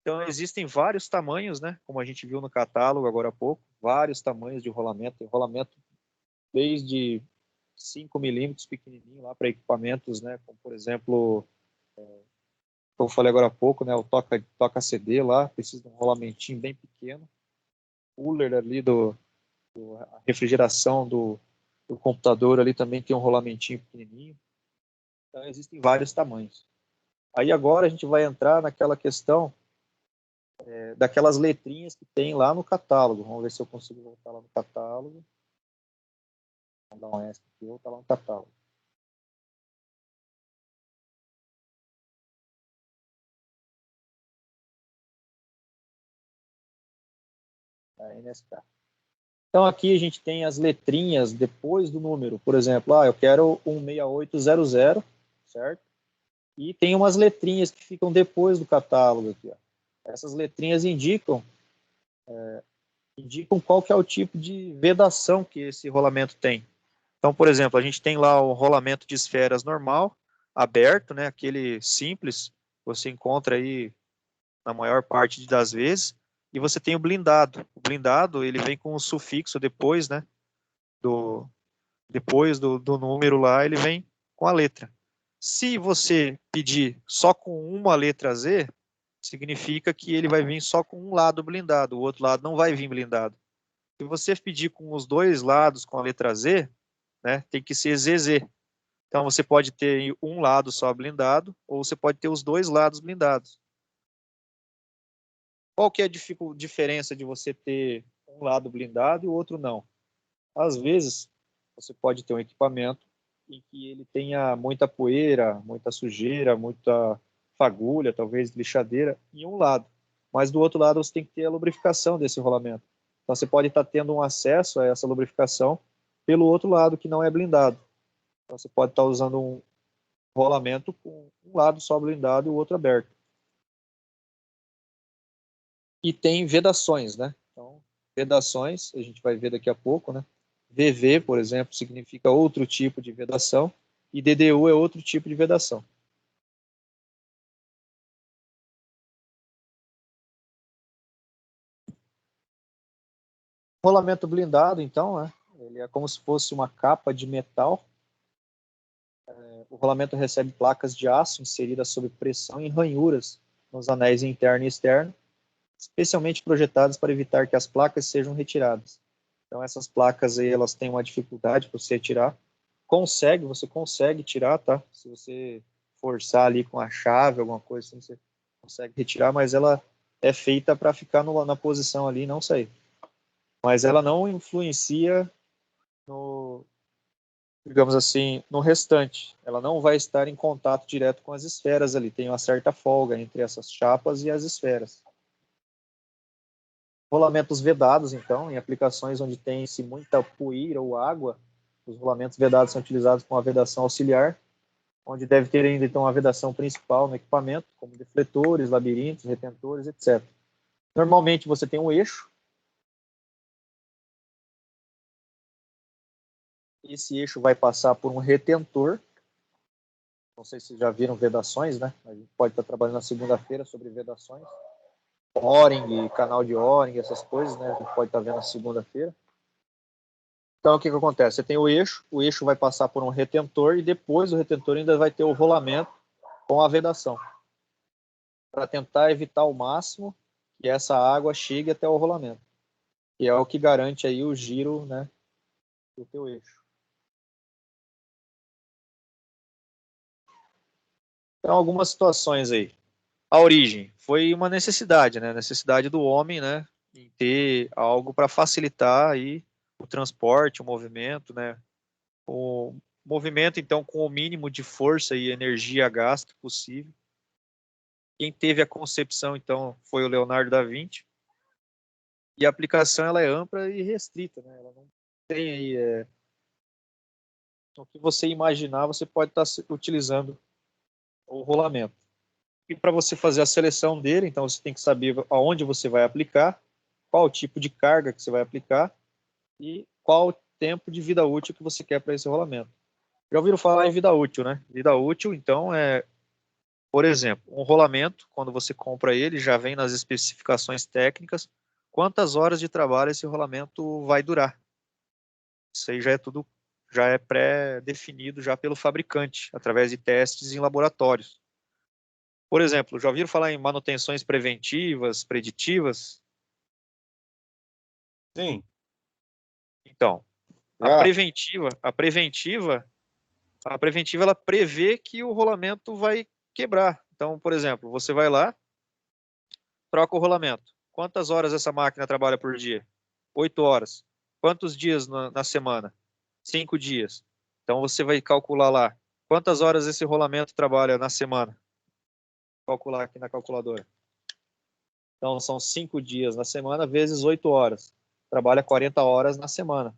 Então existem vários tamanhos, né? Como a gente viu no catálogo agora há pouco, vários tamanhos de rolamento. Tem rolamento desde 5 milímetros pequenininho lá para equipamentos, né? Como por exemplo, como eu falei agora há pouco, né? O toca CD lá, precisa de um rolamentinho bem pequeno. Cooler ali a refrigeração do computador ali também tem um rolamentinho pequenininho. Então existem vários tamanhos. Aí agora a gente vai entrar naquela questão daquelas letrinhas que tem lá no catálogo. Vamos ver se eu consigo voltar lá no catálogo. Vou dar um S aqui, vou voltar lá no catálogo. A NSK. Então, aqui a gente tem as letrinhas depois do número. Por exemplo, eu quero 16800, certo? E tem umas letrinhas que ficam depois do catálogo aqui. Ó. Essas letrinhas indicam qual que é o tipo de vedação que esse rolamento tem. Então, por exemplo, a gente tem lá o rolamento de esferas normal, aberto, né? Aquele simples, você encontra aí na maior parte das vezes, e você tem o blindado. O blindado, ele vem com um sufixo depois, né? Depois do número lá, ele vem com a letra. Se você pedir só com uma letra Z, significa que ele vai vir só com um lado blindado, o outro lado não vai vir blindado. Se você pedir com os dois lados com a letra Z, né, tem que ser ZZ. Então você pode ter um lado só blindado, ou você pode ter os dois lados blindados. Qual que é a diferença de você ter um lado blindado e o outro não? Às vezes, você pode ter um equipamento em que ele tenha muita poeira, muita sujeira, muita fagulha, talvez lixadeira, em um lado. Mas do outro lado você tem que ter a lubrificação desse rolamento. Então você pode estar tendo um acesso a essa lubrificação pelo outro lado que não é blindado. Então você pode estar usando um rolamento com um lado só blindado e o outro aberto. E tem vedações, né? Então, vedações, a gente vai ver daqui a pouco, né? VV, por exemplo, significa outro tipo de vedação, e DDU é outro tipo de vedação. Rolamento blindado, então, né? Ele é como se fosse uma capa de metal. O rolamento recebe placas de aço inseridas sob pressão em ranhuras nos anéis interno e externo, especialmente projetadas para evitar que as placas sejam retiradas. Então, essas placas aí, elas têm uma dificuldade para você retirar. Você consegue tirar, tá? Se você forçar ali com a chave, alguma coisa assim, você consegue retirar, mas ela é feita para ficar na posição ali e não sair. Mas ela não influencia no, digamos assim, no restante. Ela não vai estar em contato direto com as esferas ali. Tem uma certa folga entre essas chapas e as esferas. Rolamentos vedados, então, em aplicações onde tem-se muita poeira ou água, os rolamentos vedados são utilizados com a vedação auxiliar, onde deve ter ainda, então, a vedação principal no equipamento, como defletores, labirintos, retentores, etc. Normalmente, você tem um eixo. Esse eixo vai passar por um retentor. Não sei se já viram vedações, né? A gente pode estar trabalhando na segunda-feira sobre vedações. O-ring, canal de O-ring, essas coisas, né? A gente pode estar vendo na segunda-feira. Então, o que acontece? Você tem o eixo vai passar por um retentor e depois do retentor ainda vai ter o rolamento com a vedação, para tentar evitar ao máximo que essa água chegue até o rolamento, que é o que garante aí o giro, né, do teu eixo. Então, algumas situações aí. A origem foi uma necessidade, né? Necessidade do homem, né, em ter algo para facilitar aí o transporte, o movimento, né? O movimento, então, com o mínimo de força e energia gasto possível. Quem teve a concepção, então, foi o Leonardo da Vinci. E a aplicação ela é ampla e restrita, né? Ela não tem aí o que você imaginar, você pode estar utilizando o rolamento. E para você fazer a seleção dele, então você tem que saber aonde você vai aplicar, qual o tipo de carga que você vai aplicar e qual o tempo de vida útil que você quer para esse rolamento. Já ouviram falar em vida útil, né? Vida útil, então, por exemplo, um rolamento, quando você compra ele, já vem nas especificações técnicas quantas horas de trabalho esse rolamento vai durar. Isso aí já é pré-definido já pelo fabricante, através de testes em laboratórios. Por exemplo, já ouviram falar em manutenções preventivas, preditivas? Sim. Então, a preventiva ela prevê que o rolamento vai quebrar. Então, por exemplo, você vai lá, troca o rolamento. Quantas horas essa máquina trabalha por dia? 8 horas. Quantos dias na semana? 5 dias. Então você vai calcular lá quantas horas esse rolamento trabalha na semana. Calcular aqui na calculadora. Então são 5 dias na semana vezes 8 horas. trabalha 40 horas na semana.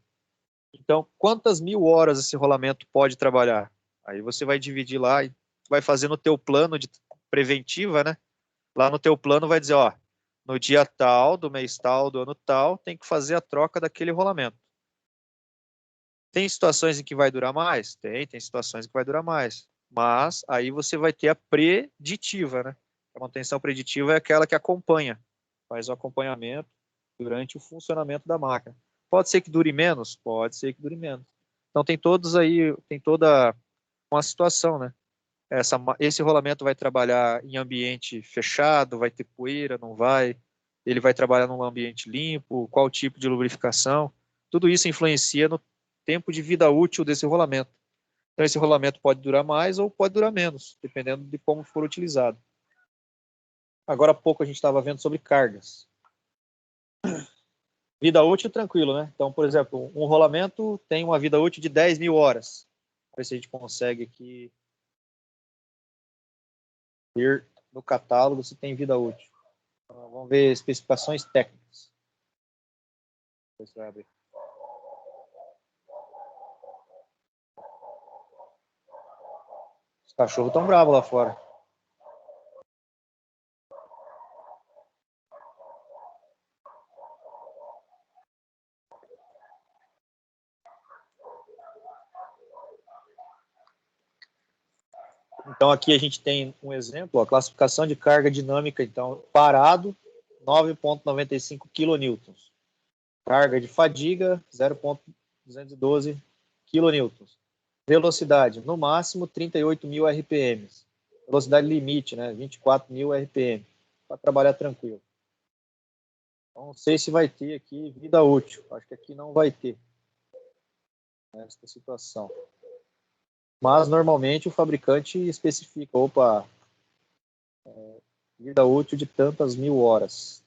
Então, quantas 1.000 horas esse rolamento pode trabalhar? Aí você vai dividir lá e vai fazer no teu plano de preventiva, né? Lá no teu plano vai dizer, ó, no dia tal, do mês tal, do ano tal, tem que fazer a troca daquele rolamento. Tem situações em que vai durar mais? Tem situações em que vai durar mais. Mas aí você vai ter a preditiva, né? A manutenção preditiva é aquela que acompanha, faz o acompanhamento durante o funcionamento da máquina. Pode ser que dure menos? Pode ser que dure menos. Então tem todos aí, tem toda uma situação, né? Esse rolamento vai trabalhar em ambiente fechado, vai ter poeira, não vai? Ele vai trabalhar num ambiente limpo? Qual tipo de lubrificação? Tudo isso influencia no tempo de vida útil desse rolamento. Então, esse rolamento pode durar mais ou pode durar menos, dependendo de como for utilizado. Agora há pouco a gente estava vendo sobre cargas. Vida útil, tranquilo, né? Então, por exemplo, um rolamento tem uma vida útil de 10.000 horas. Vamos ver se a gente consegue aqui ver no catálogo se tem vida útil. Então, vamos ver especificações técnicas. Deixa eu abrir. Os cachorros estão bravos lá fora. Então, aqui a gente tem um exemplo, a classificação de carga dinâmica, então, parado, 9,95 kN. Carga de fadiga, 0,212 kN. Velocidade, no máximo, 38.000 RPM. Velocidade limite, né, 24.000 RPM, para trabalhar tranquilo. Então, não sei se vai ter aqui vida útil. Acho que aqui não vai ter nessa situação. Mas, normalmente, o fabricante especifica, opa, vida útil de tantas 1.000 horas.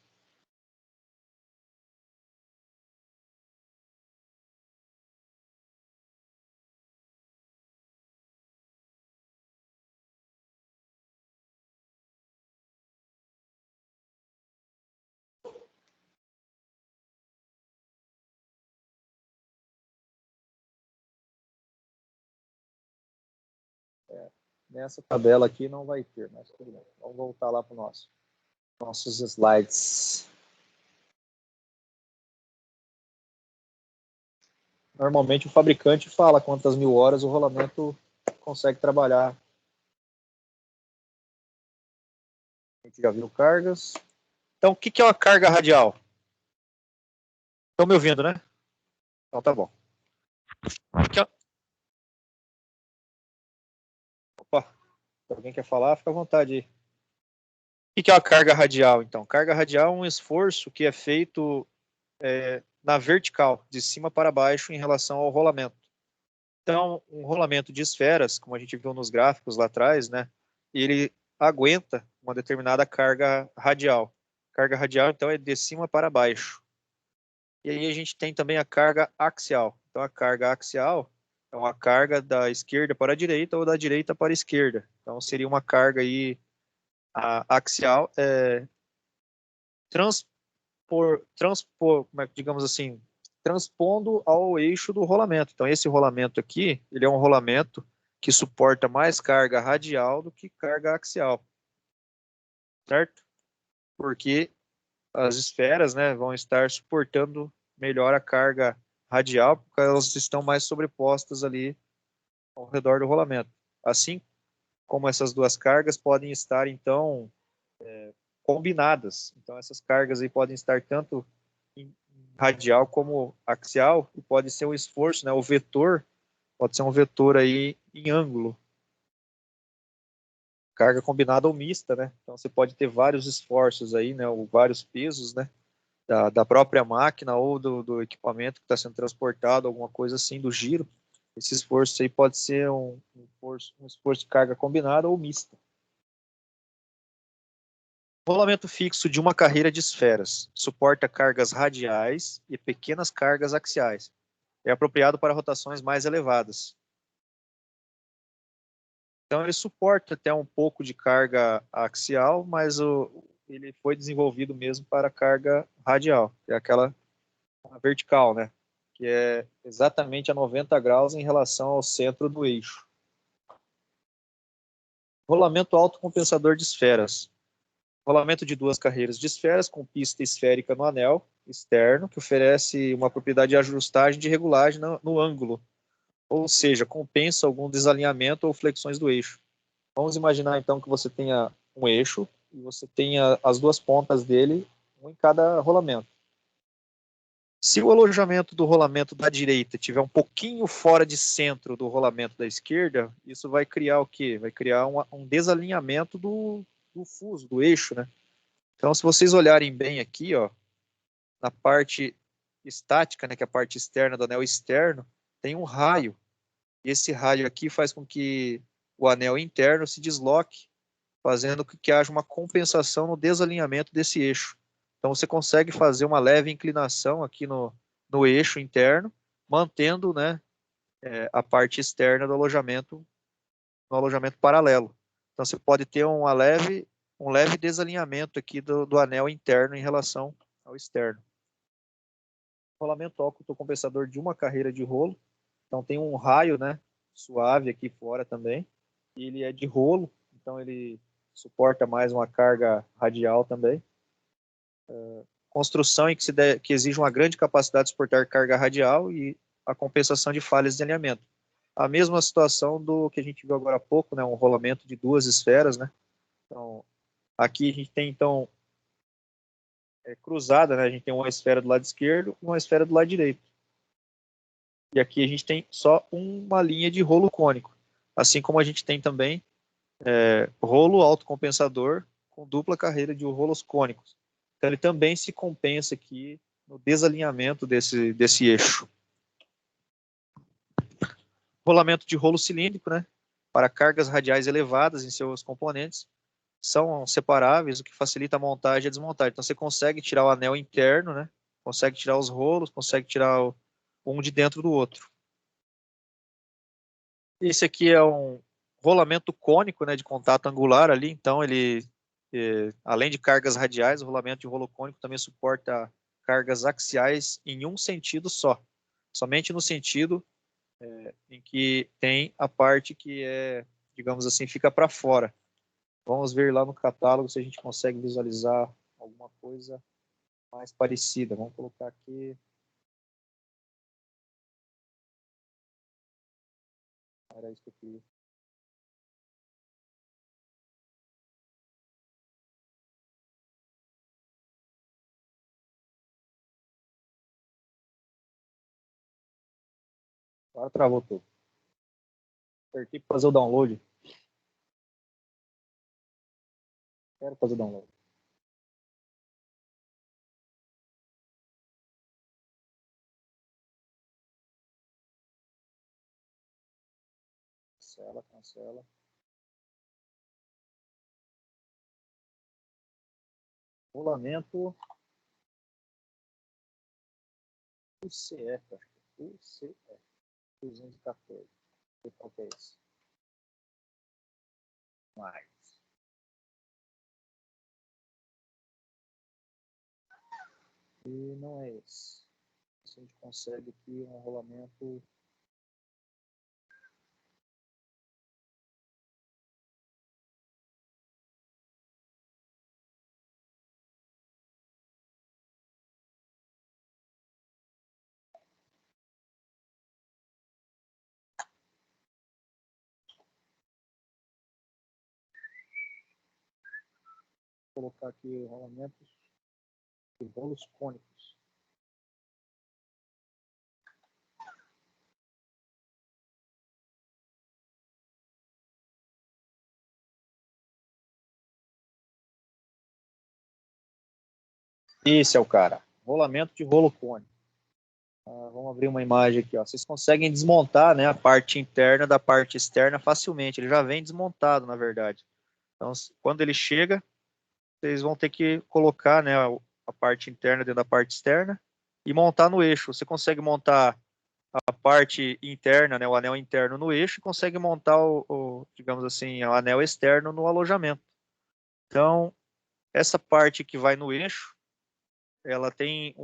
Nessa tabela aqui não vai ter, mas tudo bem. Vamos voltar lá para os nossos slides. Normalmente o fabricante fala quantas 1.000 horas o rolamento consegue trabalhar. A gente já viu cargas. Então, o que é uma carga radial? Estão me ouvindo, né? Então tá bom. Opa, se alguém quer falar, fica à vontade aí. O que é uma carga radial, então? Carga radial é um esforço que é feito na vertical, de cima para baixo, em relação ao rolamento. Então, um rolamento de esferas, como a gente viu nos gráficos lá atrás, né, ele aguenta uma determinada carga radial. Carga radial, então, é de cima para baixo. E aí a gente tem também a carga axial. Então, a carga axial é uma carga da esquerda para a direita ou da direita para a esquerda. Então, seria uma carga aí axial, digamos assim, transpondo ao eixo do rolamento. Então, esse rolamento aqui, ele é um rolamento que suporta mais carga radial do que carga axial, certo? Porque as esferas, né, vão estar suportando melhor a carga radial, porque elas estão mais sobrepostas ali ao redor do rolamento. Assim como essas duas cargas podem estar, então, combinadas. Então, essas cargas aí podem estar tanto em radial como axial, e pode ser um esforço, né, o vetor, pode ser um vetor aí em ângulo. Carga combinada ou mista, né? Então, você pode ter vários esforços aí, né, ou vários pesos, né, da própria máquina ou do equipamento que está sendo transportado, alguma coisa assim, do giro. Esse esforço aí pode ser um esforço de carga combinada ou mista. Rolamento fixo de uma carreira de esferas. Suporta cargas radiais e pequenas cargas axiais. É apropriado para rotações mais elevadas. Então, ele suporta até um pouco de carga axial, mas ele foi desenvolvido mesmo para carga radial, que é aquela a vertical, né? Que é exatamente a 90 graus em relação ao centro do eixo. Rolamento autocompensador de esferas. Rolamento de 2 carreiras de esferas com pista esférica no anel externo, que oferece uma propriedade de ajustagem de regulagem no ângulo, ou seja, compensa algum desalinhamento ou flexões do eixo. Vamos imaginar então que você tenha um eixo e você tenha as 2 pontas dele, um em cada rolamento. Se o alojamento do rolamento da direita tiver um pouquinho fora de centro do rolamento da esquerda, isso vai criar o quê? Vai criar um desalinhamento do fuso, do eixo, né? Então, se vocês olharem bem aqui, ó, na parte estática, né, que é a parte externa do anel externo, tem um raio. E esse raio aqui faz com que o anel interno se desloque, fazendo com que haja uma compensação no desalinhamento desse eixo. Então, você consegue fazer uma leve inclinação aqui no eixo interno, mantendo, né, a parte externa do alojamento, no alojamento paralelo. Então, você pode ter um leve desalinhamento aqui do anel interno em relação ao externo. Rolamento autocompensador de uma carreira de rolo. Então, tem um raio, né, suave aqui fora também. E ele é de rolo, então ele suporta mais uma carga radial também. Construção em que exige uma grande capacidade de suportar carga radial e a compensação de falhas de alinhamento. A mesma situação do que a gente viu agora há pouco, né, um rolamento de 2 esferas, né? Então, aqui a gente tem, então, cruzada, né? A gente tem uma esfera do lado esquerdo e uma esfera do lado direito. E aqui a gente tem só uma linha de rolo cônico. Assim como a gente tem também rolo autocompensador com dupla carreira de rolos cônicos. Então ele também se compensa aqui no desalinhamento desse eixo. Rolamento de rolo cilíndrico, né? Para cargas radiais elevadas em seus componentes, são separáveis, o que facilita a montagem e a desmontagem. Então você consegue tirar o anel interno, né? Consegue tirar os rolos, consegue tirar um de dentro do outro. Esse aqui é um rolamento cônico, né, de contato angular ali, então ele, além de cargas radiais, o rolamento de rolo cônico também suporta cargas axiais em um sentido só, somente no sentido em que tem a parte que digamos assim, fica para fora. Vamos ver lá no catálogo se a gente consegue visualizar alguma coisa mais parecida. Vamos colocar aqui. Era isso que eu queria. Agora travou tudo. Apertei para fazer o download. Quero fazer o download. Cancela, cancela. Rolamento UCF, acho que é UCF, 214. Qual que é esse? Mais. E não é esse. Se a gente consegue aqui um rolamento. Vou colocar aqui rolamentos de rolos cônicos. Esse é o cara. Rolamento de rolo cônico. Vamos abrir uma imagem aqui. Ó. Vocês conseguem desmontar, né, a parte interna da parte externa facilmente. Ele já vem desmontado, na verdade. Então, quando ele chega, vocês vão ter que colocar, né, a parte interna dentro da parte externa e montar no eixo. Você consegue montar a parte interna, né, o anel interno no eixo e consegue montar digamos assim, o anel externo no alojamento. Então, essa parte que vai no eixo, ela tem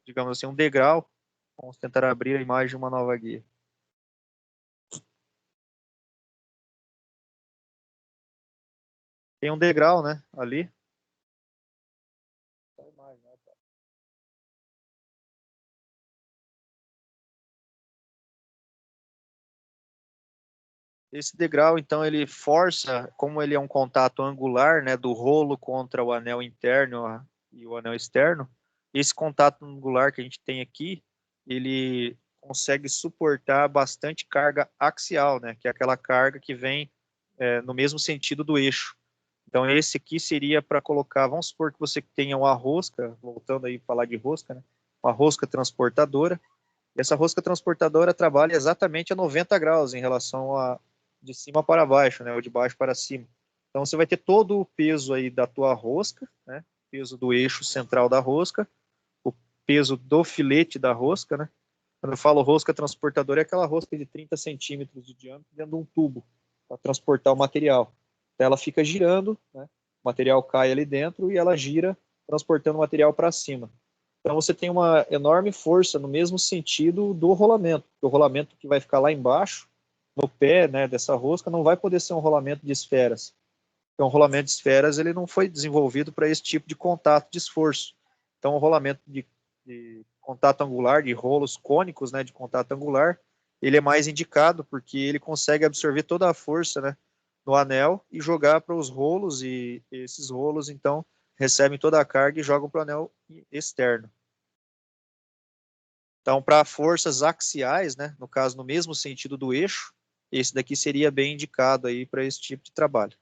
digamos assim, um degrau. Vamos tentar abrir a imagem de uma nova guia. Tem um degrau, né, ali. Esse degrau, então, ele força, como ele é um contato angular, né, do rolo contra o anel interno e o anel externo, esse contato angular que a gente tem aqui, ele consegue suportar bastante carga axial, né, que é aquela carga que vem no mesmo sentido do eixo. Então, esse aqui seria para colocar, vamos supor que você tenha uma rosca, voltando aí a falar de rosca, né, uma rosca transportadora. E essa rosca transportadora trabalha exatamente a 90 graus em relação a de cima para baixo, né, ou de baixo para cima. Então você vai ter todo o peso aí da tua rosca, né, peso do eixo central da rosca, o peso do filete da rosca, né. Quando eu falo rosca transportadora, é aquela rosca de 30 centímetros de diâmetro dentro de um tubo para transportar o material. Então ela fica girando, né, o material cai ali dentro e ela gira transportando o material para cima. Então você tem uma enorme força no mesmo sentido do rolamento. O rolamento que vai ficar lá embaixo, no pé, né, dessa rosca, não vai poder ser um rolamento de esferas. Então o rolamento de esferas ele não foi desenvolvido para esse tipo de contato de esforço. Então o rolamento de contato angular, de rolos cônicos, né, de contato angular, ele é mais indicado porque ele consegue absorver toda a força, né, no anel e jogar para os rolos, e esses rolos então recebem toda a carga e jogam para o anel externo. Então, para forças axiais, né, no caso, no mesmo sentido do eixo, esse daqui seria bem indicado aí para esse tipo de trabalho.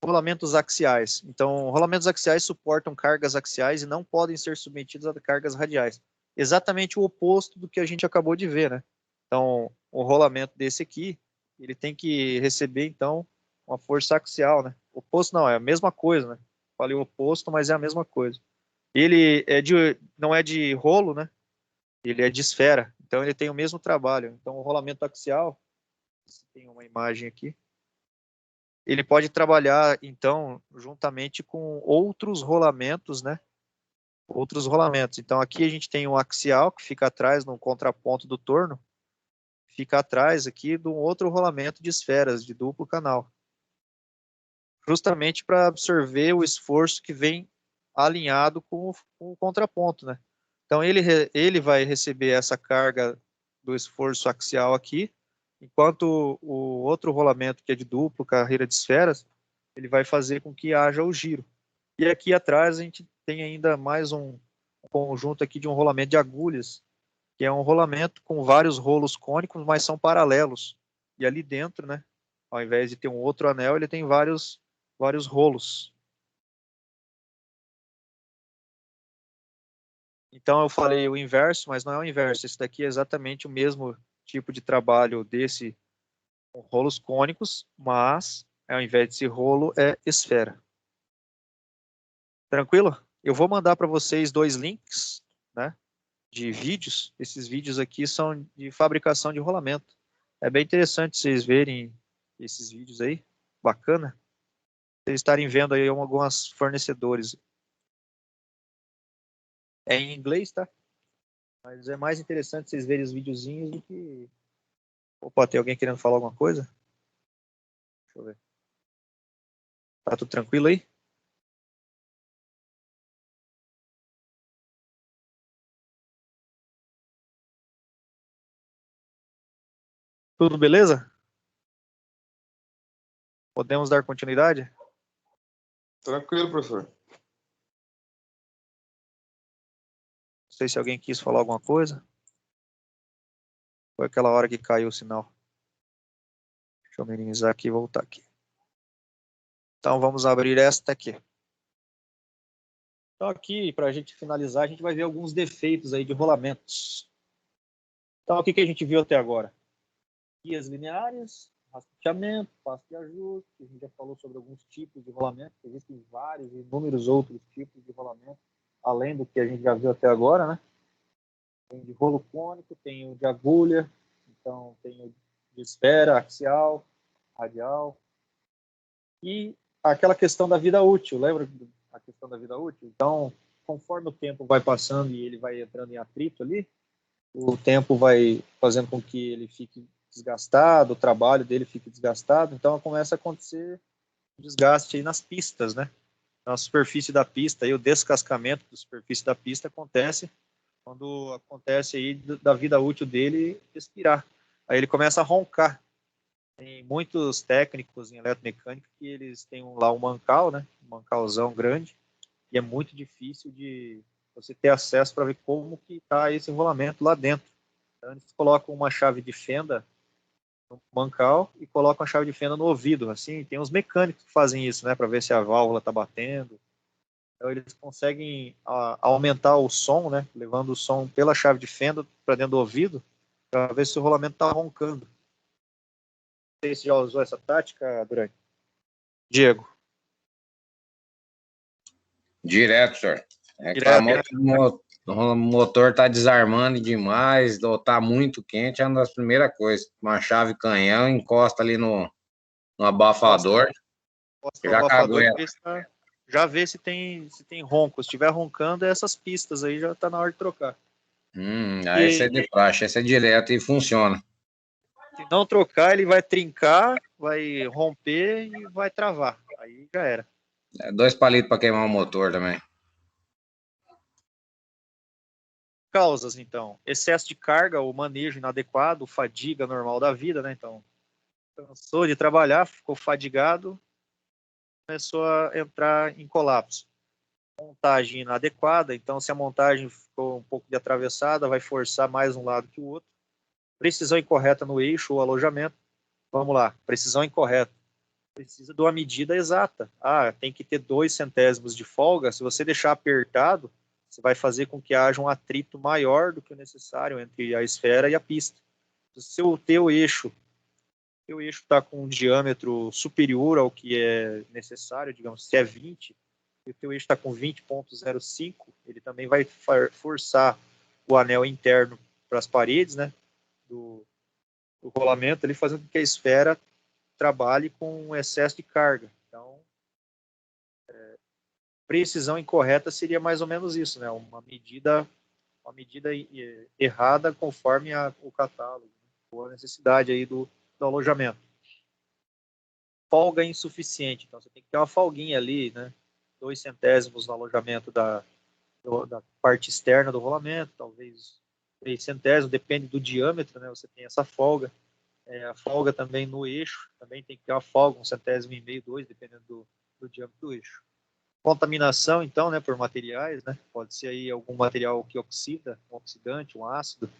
Rolamentos axiais. Então, rolamentos axiais suportam cargas axiais e não podem ser submetidos a cargas radiais. Exatamente o oposto do que a gente acabou de ver, né? Então, o rolamento desse aqui, ele tem que receber, então, uma força axial, né? Oposto não, é a mesma coisa, né? Falei oposto, mas é a mesma coisa. Ele não é de rolo, né? Ele é de esfera, então ele tem o mesmo trabalho. Então, o rolamento axial, tem uma imagem aqui, ele pode trabalhar, então, juntamente com outros rolamentos, né? Outros rolamentos. Então, aqui a gente tem um axial, que fica atrás, no contraponto do torno, fica atrás aqui de um outro rolamento de esferas, de duplo canal. Justamente para absorver o esforço que vem alinhado com o contraponto, né? Então, ele vai receber essa carga do esforço axial aqui, enquanto o outro rolamento, que é de duplo, carreira de esferas, ele vai fazer com que haja o giro. E aqui atrás a gente tem ainda mais um conjunto aqui de um rolamento de agulhas, que é um rolamento com vários rolos cônicos, mas são paralelos. E ali dentro, né, ao invés de ter um outro anel, ele tem vários rolos. Então eu falei o inverso, mas não é o inverso. Esse daqui é exatamente o mesmo tipo de trabalho desse com rolos cônicos, mas ao invés de ser rolo, é esfera. Tranquilo? Eu vou mandar para vocês 2 links, né, de vídeos. Esses vídeos aqui são de fabricação de rolamento. É bem interessante vocês verem esses vídeos aí. Bacana. Vocês estarem vendo aí alguns fornecedores. É em inglês, tá? Mas é mais interessante vocês verem os videozinhos do que... Opa, tem alguém querendo falar alguma coisa? Deixa eu ver. Tá tudo tranquilo aí? Tudo beleza? Podemos dar continuidade? Tranquilo, professor. Não sei se alguém quis falar alguma coisa. Foi aquela hora que caiu o sinal. Deixa eu minimizar aqui e voltar aqui. Então vamos abrir esta aqui. Então aqui, para a gente finalizar, a gente vai ver alguns defeitos aí de rolamentos. Então o que a gente viu até agora? Guias lineares, rastreamento, passo de ajuste, a gente já falou sobre alguns tipos de rolamento, existem vários e inúmeros outros tipos de rolamento, além do que a gente já viu até agora, né? Tem de rolo cônico, tem o de agulha, Então, tem o de esfera, axial, radial. E aquela questão da vida útil, lembra a questão da vida útil? Então, conforme o tempo vai passando e ele vai entrando em atrito ali, o tempo vai fazendo com que ele fique desgastado, o trabalho dele fique desgastado, então começa a acontecer desgaste aí nas pistas, né? Na superfície da pista, aí o descascamento da superfície da pista acontece quando acontece aí da vida útil dele expirar. Aí ele começa a roncar. Tem muitos técnicos em eletromecânica que eles têm lá um mancal, né? Um mancalzão grande, e é muito difícil de você ter acesso para ver como que está esse enrolamento lá dentro. Então eles colocam uma chave de fenda no mancal e colocam a chave de fenda no ouvido, assim, tem uns mecânicos que fazem isso, né, para ver se a válvula está batendo. Então eles conseguem aumentar o som, né, levando o som pela chave de fenda para dentro do ouvido, para ver se o rolamento está roncando. Não sei se já usou essa tática, Durante. Diego. Direto, senhor. Direto, Reclamou né? que o motor tá desarmando demais, ou tá muito quente, é uma das primeiras coisas. Uma chave canhão, encosta ali no abafador, Posta o já abafador, cagueta. já vê se tem ronco. Se estiver roncando, essas pistas aí já está na hora de trocar. Aí esse é de praxe, esse é direto e funciona. Se não trocar, ele vai trincar, vai romper e vai travar. Aí já era. É 2 palitos para queimar o motor também. Causas, então. Excesso de carga, o manejo inadequado, fadiga normal da vida, né? Então, cansou de trabalhar, ficou fadigado, começou a entrar em colapso. Montagem inadequada, então se a montagem ficou um pouco de atravessada, vai forçar mais um lado que o outro. Precisão incorreta no eixo ou alojamento. Vamos lá, precisão incorreta. Precisa de uma medida exata. Tem que ter 2 centésimos de folga. Se você deixar apertado, você vai fazer com que haja um atrito maior do que o necessário entre a esfera e a pista. Se o teu eixo está com um diâmetro superior ao que é necessário, digamos, se é 20, e o teu eixo está com 20,05, ele também vai forçar o anel interno para as paredes, né, do rolamento, ali, fazendo com que a esfera trabalhe com excesso de carga. Então, precisão incorreta seria mais ou menos isso, né, uma medida errada conforme o catálogo, ou a necessidade aí do alojamento. Folga insuficiente, então você tem que ter uma folguinha ali, né, 2 centésimos no alojamento da parte externa do rolamento, talvez 3 centésimos, depende do diâmetro, né, você tem essa folga. A folga também no eixo, também tem que ter uma folga, 1 centésimo e meio, 2, dependendo do diâmetro do eixo. Contaminação, então, né, por materiais, né, pode ser aí algum material que oxida, um oxidante, um ácido,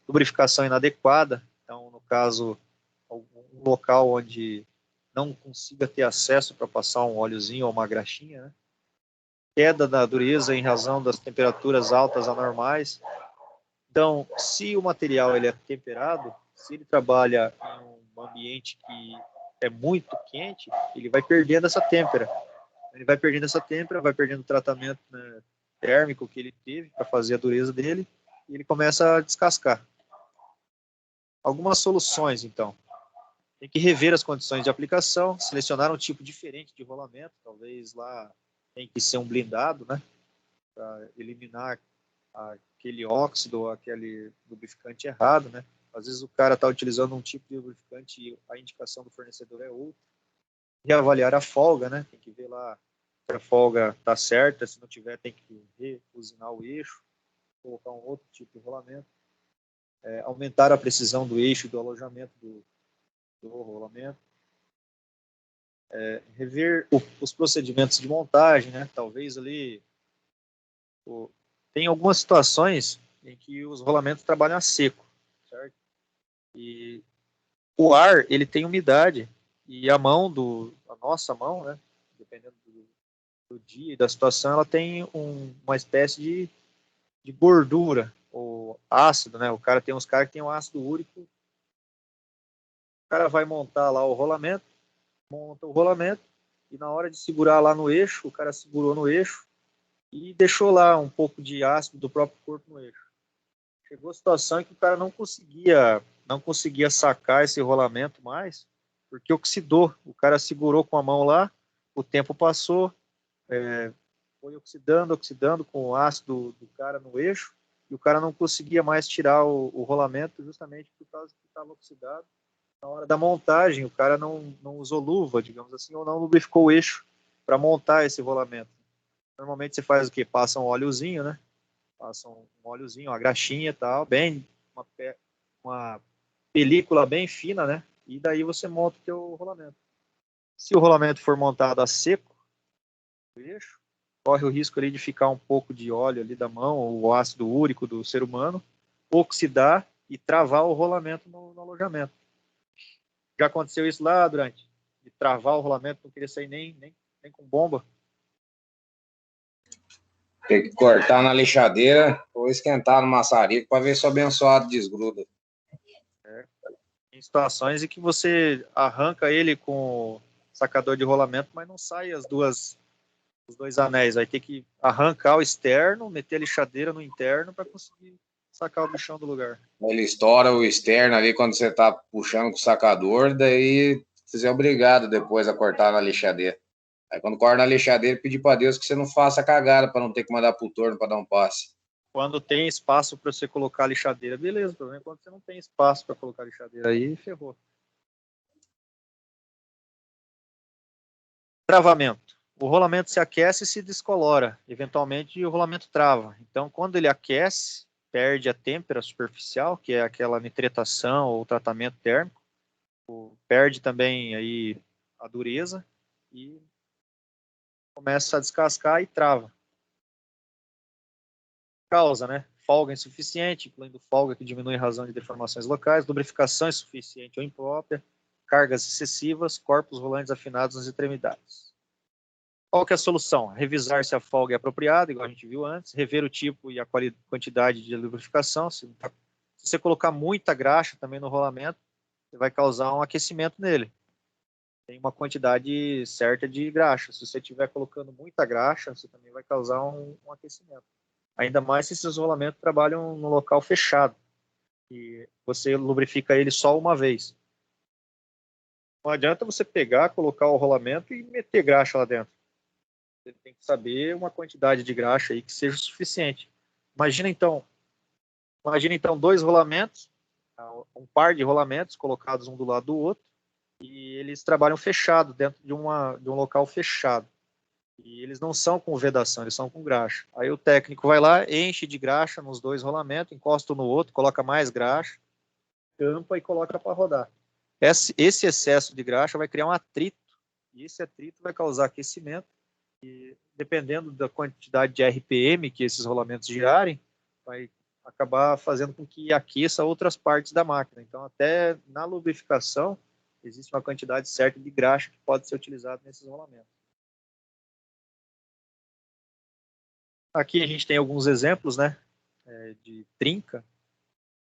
lubrificação inadequada, então, no caso, um local onde não consiga ter acesso para passar um óleozinho ou uma graxinha, né? Queda da dureza em razão das temperaturas altas anormais. Então, se o material ele é temperado, se ele trabalha em um ambiente que é muito quente, ele vai perdendo essa têmpera. Ele vai perdendo essa têmpera, vai perdendo o tratamento, né, térmico que ele teve para fazer a dureza dele, e ele começa a descascar. Algumas soluções, então. Tem que rever as condições de aplicação, selecionar um tipo diferente de rolamento, talvez lá tem que ser um blindado, né, para eliminar aquele óxido, aquele lubrificante errado, né. Às vezes o cara está utilizando um tipo de lubrificante e a indicação do fornecedor é outra. Reavaliar a folga, né, tem que ver lá se a folga está certa, se não tiver tem que refusinar o eixo, colocar um outro tipo de rolamento. Aumentar a precisão do eixo e do alojamento do rolamento. Rever os procedimentos de montagem, né? Talvez ali tem algumas situações em que os rolamentos trabalham a seco, certo? E o ar, ele tem umidade, e a nossa mão, né? Dependendo do dia e da situação, ela tem uma espécie de gordura, ou ácido, né? Tem uns caras que tem um ácido úrico. O cara vai montar lá o rolamento, monta o rolamento, e na hora de segurar lá no eixo, o cara segurou no eixo e deixou lá um pouco de ácido do próprio corpo no eixo. chegou a situação em que o cara não conseguia sacar esse rolamento mais, porque oxidou. O cara segurou com a mão lá, o tempo passou, foi oxidando com o ácido do cara no eixo, e o cara não conseguia mais tirar o rolamento justamente por causa que estava oxidado. Na hora da montagem, o cara não usou luva, digamos assim, ou não lubrificou o eixo para montar esse rolamento. Normalmente você faz o quê? Passa um óleozinho, né? Passa um óleozinho, uma graxinha e tal, bem, uma película bem fina, né? E daí você monta o teu rolamento. Se o rolamento for montado a seco, o eixo, corre o risco ali de ficar um pouco de óleo ali da mão, ou o ácido úrico do ser humano, oxidar e travar o rolamento no alojamento. Já aconteceu isso lá, Durante? De travar o rolamento, não queria sair nem com bomba. Tem que cortar na lixadeira ou esquentar no maçarico para ver se o abençoado desgruda. Em situações em que você arranca ele com o sacador de rolamento, mas não sai os dois anéis. Vai ter que arrancar o externo, meter a lixadeira no interno para conseguir sacar o bichão do lugar. Ele estoura o externo ali quando você está puxando com o sacador, daí você é obrigado depois a cortar na lixadeira. Aí quando corta na lixadeira, pedir para Deus que você não faça cagada para não ter que mandar pro torno para dar um passe. Quando tem espaço para você colocar a lixadeira, beleza. O problema é quando você não tem espaço para colocar a lixadeira, aí ferrou. Travamento. O rolamento se aquece e se descolora. Eventualmente, o rolamento trava. Então, quando ele aquece, perde a têmpera superficial, que é aquela nitretação ou tratamento térmico. Perde também aí a dureza e começa a descascar e trava. Causa, né? Folga insuficiente, incluindo folga que diminui em razão de deformações locais, lubrificação insuficiente ou imprópria, cargas excessivas, corpos rolantes afinados nas extremidades. Qual que é a solução? Revisar se a folga é apropriada, igual a gente viu antes, rever o tipo e a quantidade de lubrificação. Se você colocar muita graxa também no rolamento, você vai causar um aquecimento nele. Tem uma quantidade certa de graxa. Se você estiver colocando muita graxa, você também vai causar um aquecimento. Ainda mais se esses rolamentos trabalham no local fechado. E você lubrifica ele só uma vez. Não adianta você pegar, colocar o rolamento e meter graxa lá dentro. Você tem que saber uma quantidade de graxa aí que seja suficiente. Imagina então dois rolamentos, um par de rolamentos colocados um do lado do outro, e eles trabalham fechado, dentro de um local fechado. E eles não são com vedação, eles são com graxa. Aí o técnico vai lá, enche de graxa nos dois rolamentos, encosta um no outro, coloca mais graxa, tampa e coloca para rodar. Esse excesso de graxa vai criar um atrito, e esse atrito vai causar aquecimento, e dependendo da quantidade de RPM que esses rolamentos girarem, vai acabar fazendo com que aqueça outras partes da máquina. Então, até na lubrificação, existe uma quantidade certa de graxa que pode ser utilizada nesses rolamentos. Aqui a gente tem alguns exemplos, né, de trinca.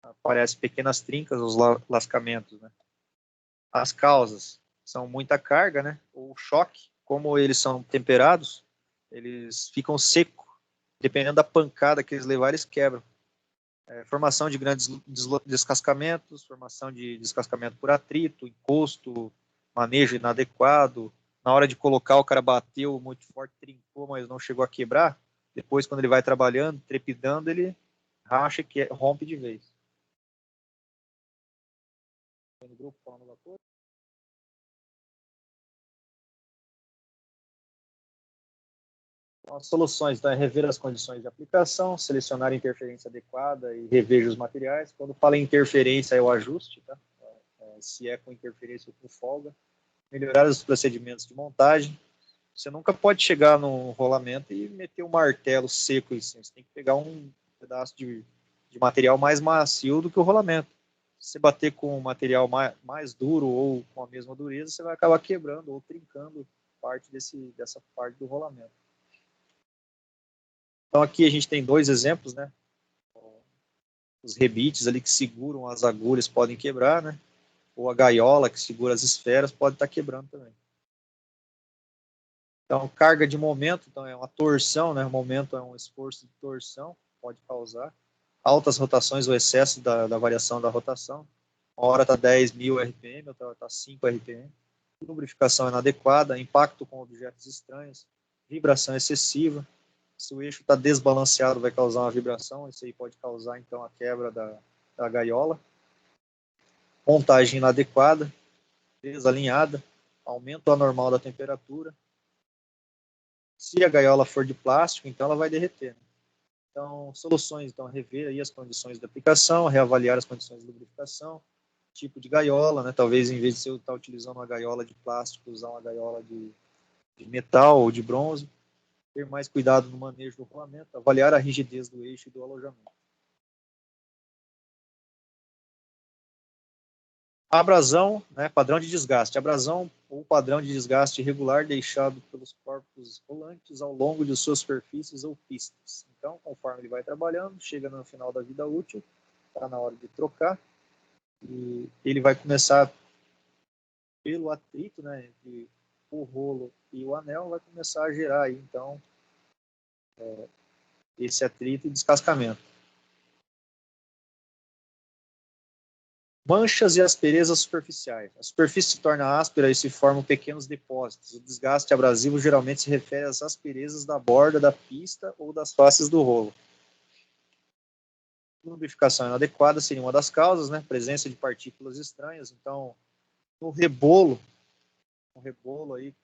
Aparecem pequenas trincas, os lascamentos, né. As causas são muita carga, né, ou choque. Como eles são temperados, eles ficam secos. Dependendo da pancada que eles levarem, eles quebram. Formação de grandes descascamentos, formação de descascamento por atrito, encosto, manejo inadequado. Na hora de colocar, o cara bateu muito forte, trincou, mas não chegou a quebrar. Depois, quando ele vai trabalhando, trepidando, ele racha e rompe de vez. As soluções, então, é rever as condições de aplicação, selecionar a interferência adequada e rever os materiais. Quando fala em interferência, é o ajuste, tá? Se é com interferência ou com folga. Melhorar os procedimentos de montagem. Você nunca pode chegar no rolamento e meter um martelo seco em cima. Você tem que pegar um pedaço de material mais macio do que o rolamento. Se você bater com um material mais duro ou com a mesma dureza, você vai acabar quebrando ou trincando parte dessa parte do rolamento. Então aqui a gente tem dois exemplos, né? Os rebites ali que seguram as agulhas podem quebrar, né? Ou a gaiola que segura as esferas pode estar quebrando também. Então, carga de momento, então é uma torção, né? O momento é um esforço de torção, pode causar. altas rotações, o excesso da variação da rotação. Uma hora está 10.000 RPM, outra hora está 5 RPM. Lubrificação inadequada, impacto com objetos estranhos, vibração excessiva. Se o eixo está desbalanceado, vai causar uma vibração, isso aí pode causar, então, a quebra da gaiola. Montagem inadequada, desalinhada, aumento anormal da temperatura. Se a gaiola for de plástico, então ela vai derreter. Né? Então, soluções, então, rever aí as condições da aplicação, reavaliar as condições de lubrificação, tipo de gaiola, né? Talvez, em vez de você estar utilizando uma gaiola de plástico, usar uma gaiola de metal ou de bronze. Ter mais cuidado no manejo do rolamento, avaliar a rigidez do eixo e do alojamento. A abrasão, né, padrão de desgaste. A abrasão ou padrão de desgaste irregular deixado pelos corpos rolantes ao longo de suas superfícies ou pistas. Então, conforme ele vai trabalhando, chega no final da vida útil, está na hora de trocar, e ele vai começar pelo atrito, né, entre o rolo e o anel, vai começar a gerar aí, então, esse atrito e descascamento. Manchas e asperezas superficiais. A superfície se torna áspera e se formam pequenos depósitos. O desgaste abrasivo geralmente se refere às asperezas da borda da pista ou das faces do rolo. Lubrificação inadequada seria uma das causas, né? Presença de partículas estranhas. Então, no rebolo, aí,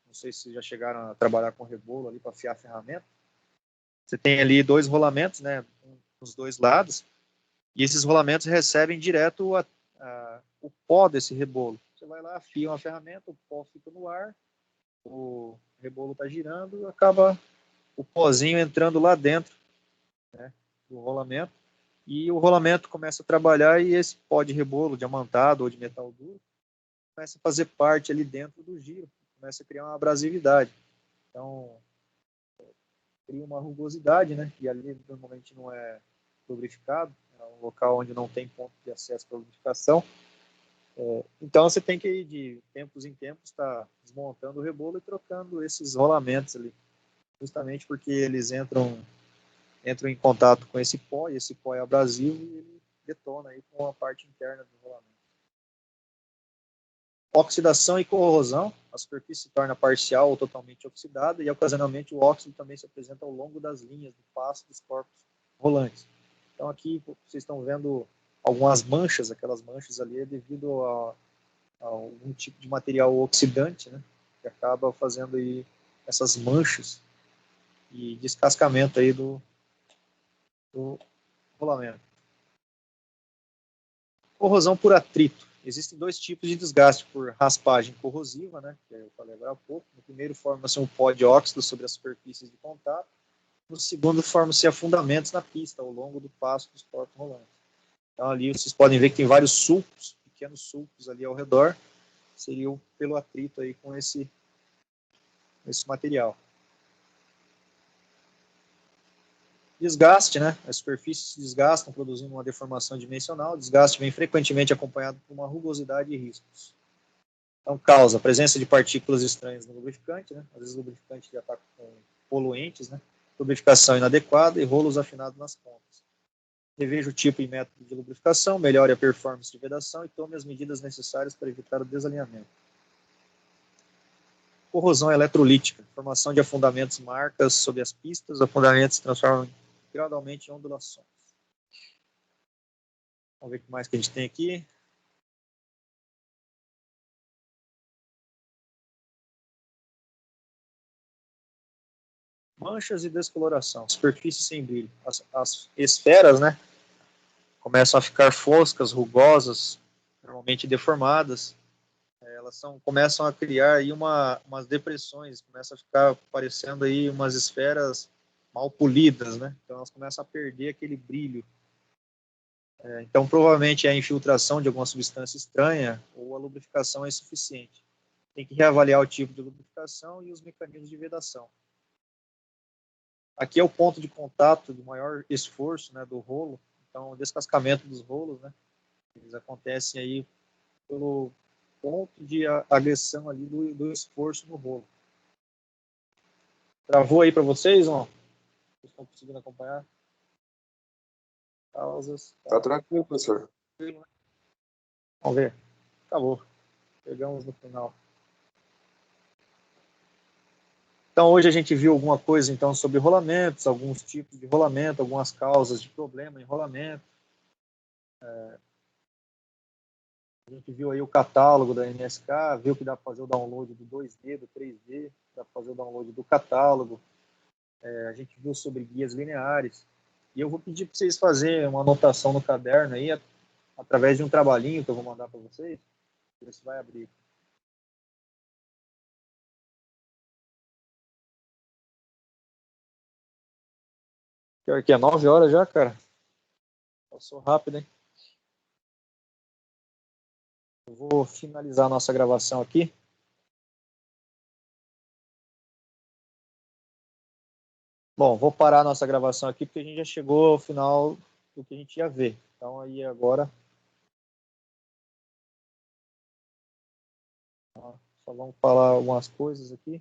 não sei se já chegaram a trabalhar com rebolo ali para afiar a ferramenta. Você tem ali 2 rolamentos, né? Nos 2 lados. E esses rolamentos recebem direto o pó desse rebolo. Você vai lá, afia uma ferramenta, o pó fica no ar, o rebolo está girando, acaba o pozinho entrando lá dentro, né, do rolamento, e o rolamento começa a trabalhar e esse pó de rebolo, diamantado ou de metal duro, começa a fazer parte ali dentro do giro, começa a criar uma abrasividade. Então, cria uma rugosidade, né, e ali normalmente não é lubrificado, é um local onde não tem ponto de acesso para lubrificação. Então você tem que ir de tempos em tempos estar desmontando o rebolo e trocando esses rolamentos ali, justamente porque eles entram em contato com esse pó, e esse pó é abrasivo e ele detona aí com a parte interna do rolamento. Oxidação e corrosão. A superfície se torna parcial ou totalmente oxidada e ocasionalmente o óxido também se apresenta ao longo das linhas do passo dos corpos rolantes. Então aqui vocês estão vendo algumas manchas, aquelas manchas ali é devido a algum tipo de material oxidante, né, que acaba fazendo aí essas manchas e descascamento aí do rolamento. Corrosão por atrito. Existem 2 tipos de desgaste, por raspagem corrosiva, né, que eu falei agora há pouco. No primeiro, forma-se um pó de óxido sobre as superfícies de contato. No segundo, formam-se afundamentos na pista, ao longo do passo dos corpos rolantes. Então, ali vocês podem ver que tem vários sulcos, pequenos sulcos ali ao redor, seriam pelo atrito aí com esse material. Desgaste, né? As superfícies se desgastam, produzindo uma deformação dimensional. O desgaste vem frequentemente acompanhado por uma rugosidade e riscos. Então, causa a presença de partículas estranhas no lubrificante, né? Às vezes o lubrificante já está com poluentes, né? Lubrificação inadequada e rolos afinados nas pontas. Reveja o tipo e método de lubrificação, melhore a performance de vedação e tome as medidas necessárias para evitar o desalinhamento. Corrosão eletrolítica, formação de afundamentos marcas sob as pistas, afundamentos se transformam gradualmente em ondulações. Vamos ver o que mais que a gente tem aqui. Manchas e descoloração, superfície sem brilho. As esferas, né, começam a ficar foscas, rugosas, normalmente deformadas. Elas começam a criar aí umas depressões, começam a ficar parecendo aí umas esferas mal polidas, né? Então elas começam a perder aquele brilho. Então provavelmente é a infiltração de alguma substância estranha ou a lubrificação é insuficiente. Tem que reavaliar o tipo de lubrificação e os mecanismos de vedação. Aqui é o ponto de contato de maior esforço, né, do rolo. Então o descascamento dos rolos, né, eles acontecem aí pelo ponto de agressão ali do esforço no rolo. Travou aí para vocês, ó? Vocês estão conseguindo acompanhar? Causas. Tá tranquilo, professor. Vamos ver. Acabou. Chegamos no final. Então, hoje a gente viu alguma coisa então sobre rolamentos, alguns tipos de rolamento, algumas causas de problema em rolamento. A gente viu aí o catálogo da NSK, viu que dá para fazer o download do 2D, do 3D, dá para fazer o download do catálogo. A gente viu sobre guias lineares. E eu vou pedir para vocês fazerem uma anotação no caderno aí, através de um trabalhinho que eu vou mandar para vocês. Ver se vai abrir. Pior que é 9 horas já, cara. Passou rápido, hein? Eu vou finalizar a nossa gravação aqui. Bom, vou parar a nossa gravação aqui porque a gente já chegou ao final do que a gente ia ver. Então aí agora só vamos falar algumas coisas aqui.